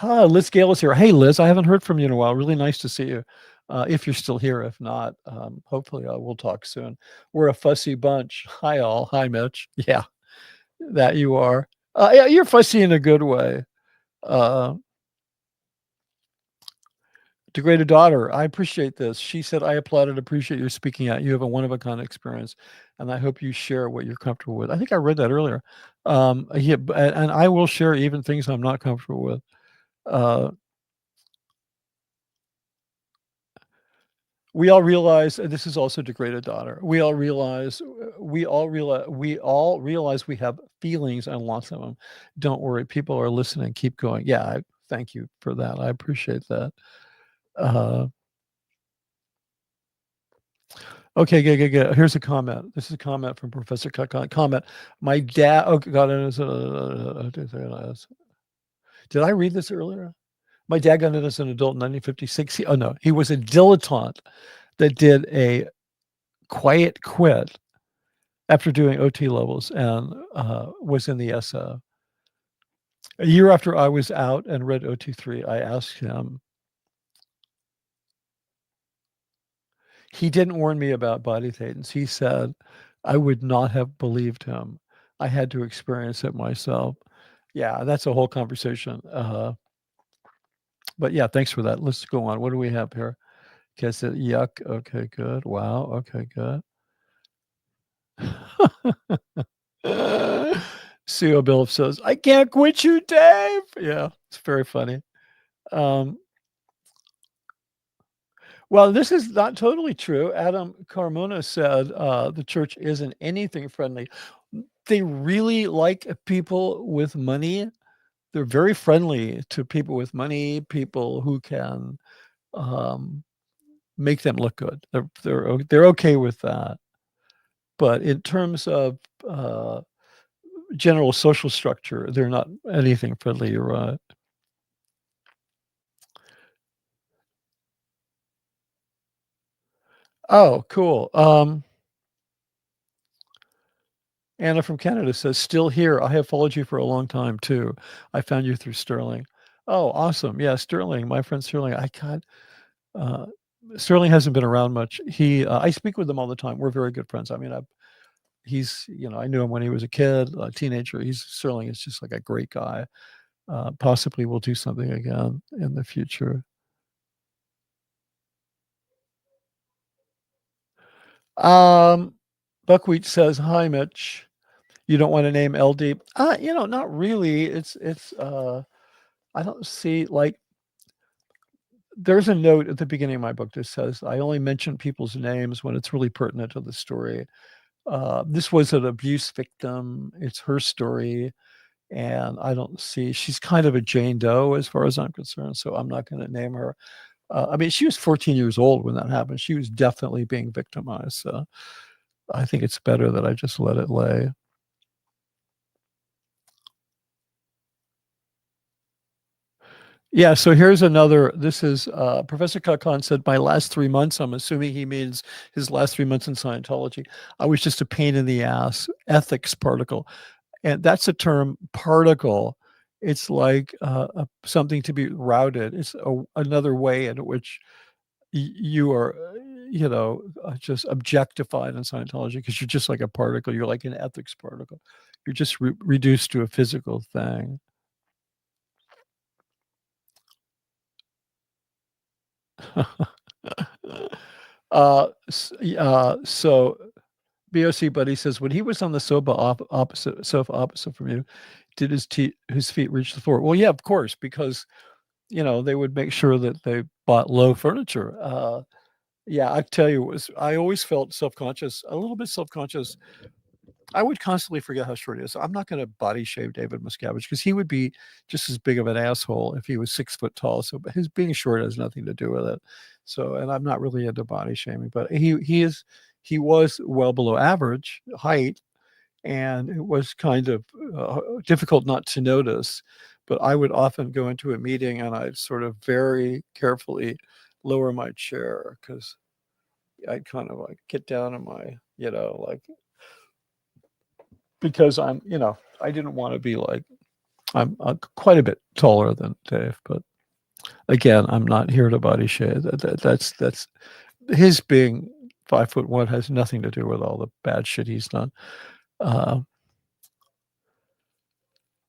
Liz Gale is here. Hey, Liz, I haven't heard from you in a while. Really nice to see you. If you're still here. If not, hopefully we'll talk soon. We're a fussy bunch. Hi, all. Hi, Mitch. Yeah, that you are. Yeah, you're fussy in a good way. Degraded daughter, I appreciate this. She said, I applaud appreciate your speaking out. You have a one-of-a-kind experience, and I hope you share what you're comfortable with. I think I read that earlier. Yeah, and I will share even things I'm not comfortable with. We all realize this is also degraded daughter. We all realize we have feelings and lots of them. Don't worry, people are listening. Keep going. Yeah, thank you for that. I appreciate that. Okay, good. Here's a comment. This is a comment from Professor Comment. My dad. Oh God, did I read this earlier? My dad got in as an adult in 1956. He was a dilettante that did a quiet quit after doing OT levels and was in the SO. A year after I was out and read OT3, I asked him. He didn't warn me about body thetans. He said I would not have believed him. I had to experience it myself. Yeah, that's a whole conversation. But yeah, thanks for that. Let's go on. What do we have here? Guess it. Yuck. Okay, good. Wow. Okay, good. CEO Bill says, I can't quit you, Dave. Yeah, it's very funny. Well, this is not totally true. Adam Carmona said the church isn't anything friendly. They really like people with money. They're very friendly to people with money, people who can make them look good. They're okay with that. But in terms of general social structure, they're not anything friendly. You're right. Oh, cool. Anna from Canada says, still here. I have followed you for a long time too. I found you through Sterling. Oh, awesome. Yeah, Sterling, my friend Sterling. Sterling hasn't been around much. I speak with him all the time. We're very good friends. I mean, I knew him when he was a kid, a teenager. Sterling is just like a great guy. Possibly we'll do something again in the future. Buckwheat says, hi, Mitch. You don't want to name LD? Not really. I don't see, like, there's a note at the beginning of my book that says I only mention people's names when it's really pertinent to the story. This was an abuse victim. It's her story. And I don't see, she's kind of a Jane Doe as far as I'm concerned. So I'm not going to name her. I mean, she was 14 years old when that happened. She was definitely being victimized. So I think it's better that I just let it lay. Yeah, so here's another. This is Professor Kakan said, my last 3 months, I'm assuming he means his last 3 months in Scientology, I was just a pain in the ass ethics particle. And that's a term, particle. It's like something to be routed. It's another way in which you are, just objectified in Scientology because you're just like a particle. You're like an ethics particle. You're just reduced to a physical thing. So BOC Buddy says, when he was on the sofa opposite from you, did his feet reach the floor? Well, yeah, of course, because they would make sure that they bought low furniture. Yeah, I tell you, I always felt self-conscious, a little bit self-conscious. I would constantly forget how short he is. I'm not going to body shame David Miscavige because he would be just as big of an asshole if he was 6 foot tall. So his being short has nothing to do with it. So, and I'm not really into body shaming, but he was well below average height, and it was kind of difficult not to notice. But I would often go into a meeting and I'd sort of very carefully lower my chair because I'd kind of like get down on my, like, because I didn't want to be like, I'm quite a bit taller than Dave, but again, I'm not here to body shame. That's his being 5'1" has nothing to do with all the bad shit he's done.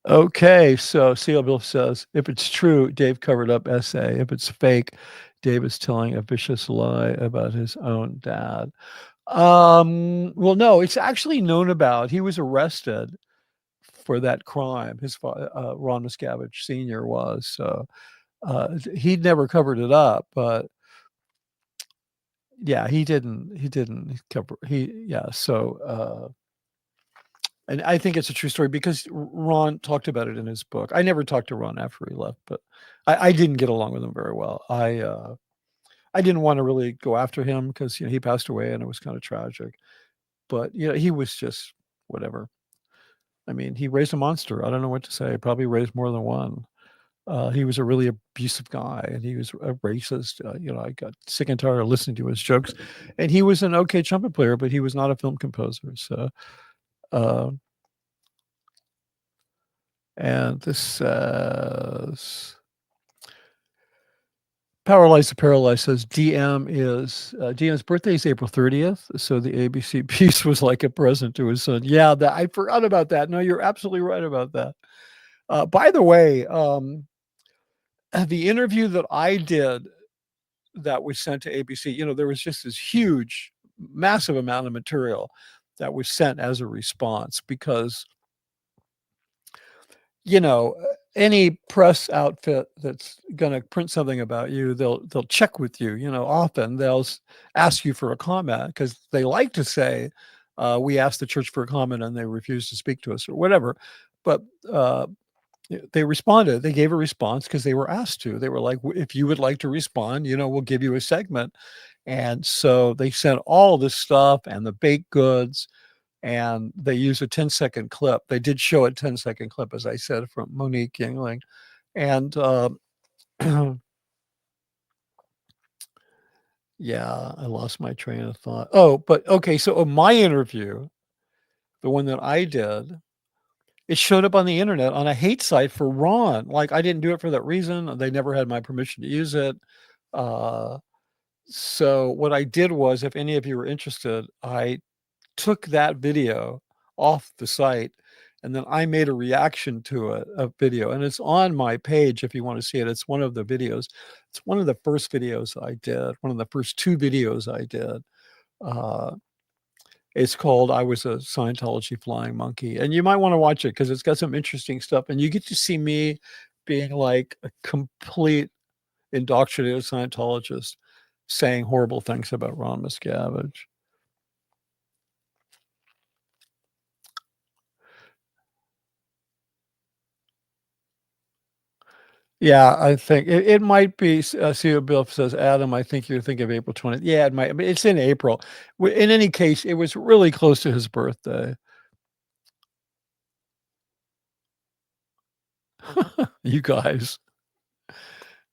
Okay, so CL Bill says, if it's true, Dave covered up essay. If it's fake, Dave is telling a vicious lie about his own dad. Well, no, it's actually known about. He was arrested for that crime. His Ron Miscavige Sr. was. So he'd never covered it up, but yeah, he didn't cover. So and I think it's a true story because Ron talked about it in his book. I never talked to Ron after he left, but I didn't get along with him very well. I didn't want to really go after him because he passed away and it was kind of tragic. But he was just whatever. I mean, he raised a monster. I don't know what to say. Probably raised more than one. He was a really abusive guy, and he was a racist. I got sick and tired of listening to his jokes. And he was an okay trumpet player, but he was not a film composer. So, and this says, Paralyzed says DM's birthday is April 30th, so the ABC piece was like a present to his son. Yeah, I forgot about that. No, you're absolutely right about that. By the way, the interview that I did that was sent to ABC, there was just this huge, massive amount of material that was sent as a response because any press outfit that's going to print something about you, they'll check with you. Often they'll ask you for a comment because they like to say, we asked the church for a comment and they refused to speak to us or whatever. But they responded. They gave a response because they were asked to. They were like, if you would like to respond, we'll give you a segment. And so they sent all this stuff and the baked goods, and they used a 10-second clip. They did show a 10-second clip, as I said, from Monique Yingling. And yeah, I lost my train of thought. Oh, but okay. So my interview, the one that I did, it showed up on the internet on a hate site for Ron. Like, I didn't do it for that reason. They never had my permission to use it. So what I did was, if any of you were interested, I took that video off the site and then I made a reaction to it, a video, and it's on my page if you want to see it. It's one of the videos. It's one of the first videos I did, one of the first 2 videos I did. It's called I Was a Scientology Flying Monkey. And you might want to watch it because it's got some interesting stuff. And you get to see me being like a complete indoctrinated Scientologists saying horrible things about Ron Miscavige. Yeah, I think it might be. See what Bill says, Adam. I think you're thinking of April 20th. Yeah, it might. I mean, it's in April. In any case, it was really close to his birthday. You guys.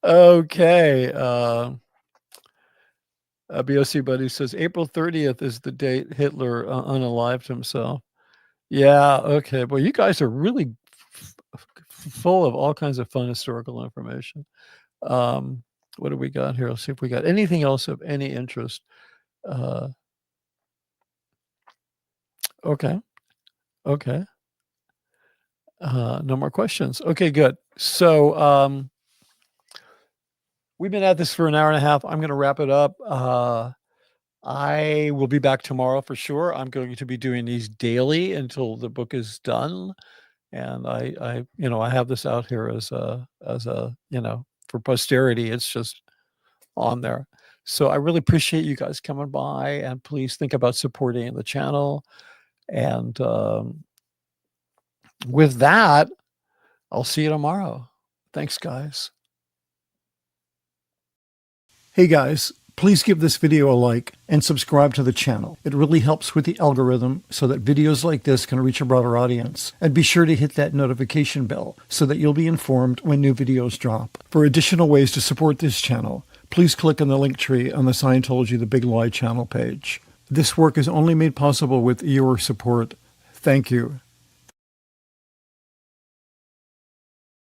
Okay. BOC Buddy says April 30th is the date Hitler unalived himself. Yeah. Okay. Well, you guys are really full of all kinds of fun historical information. What do we got here? Let's see if we got anything else of any interest. Okay. Okay. No more questions. Okay, good. So we've been at this for an hour and a half. I'm going to wrap it up. I will be back tomorrow for sure. I'm going to be doing these daily until the book is done. And I have this out here as a, for posterity. It's just on there. So I really appreciate you guys coming by, and please think about supporting the channel. And with that, I'll see you tomorrow. Thanks, guys. Hey, guys, please give this video a like and subscribe to the channel. It really helps with the algorithm so that videos like this can reach a broader audience. And be sure to hit that notification bell so that you'll be informed when new videos drop. For additional ways to support this channel, please click on the link tree on the Scientology The Big Lie channel page. This work is only made possible with your support. Thank you.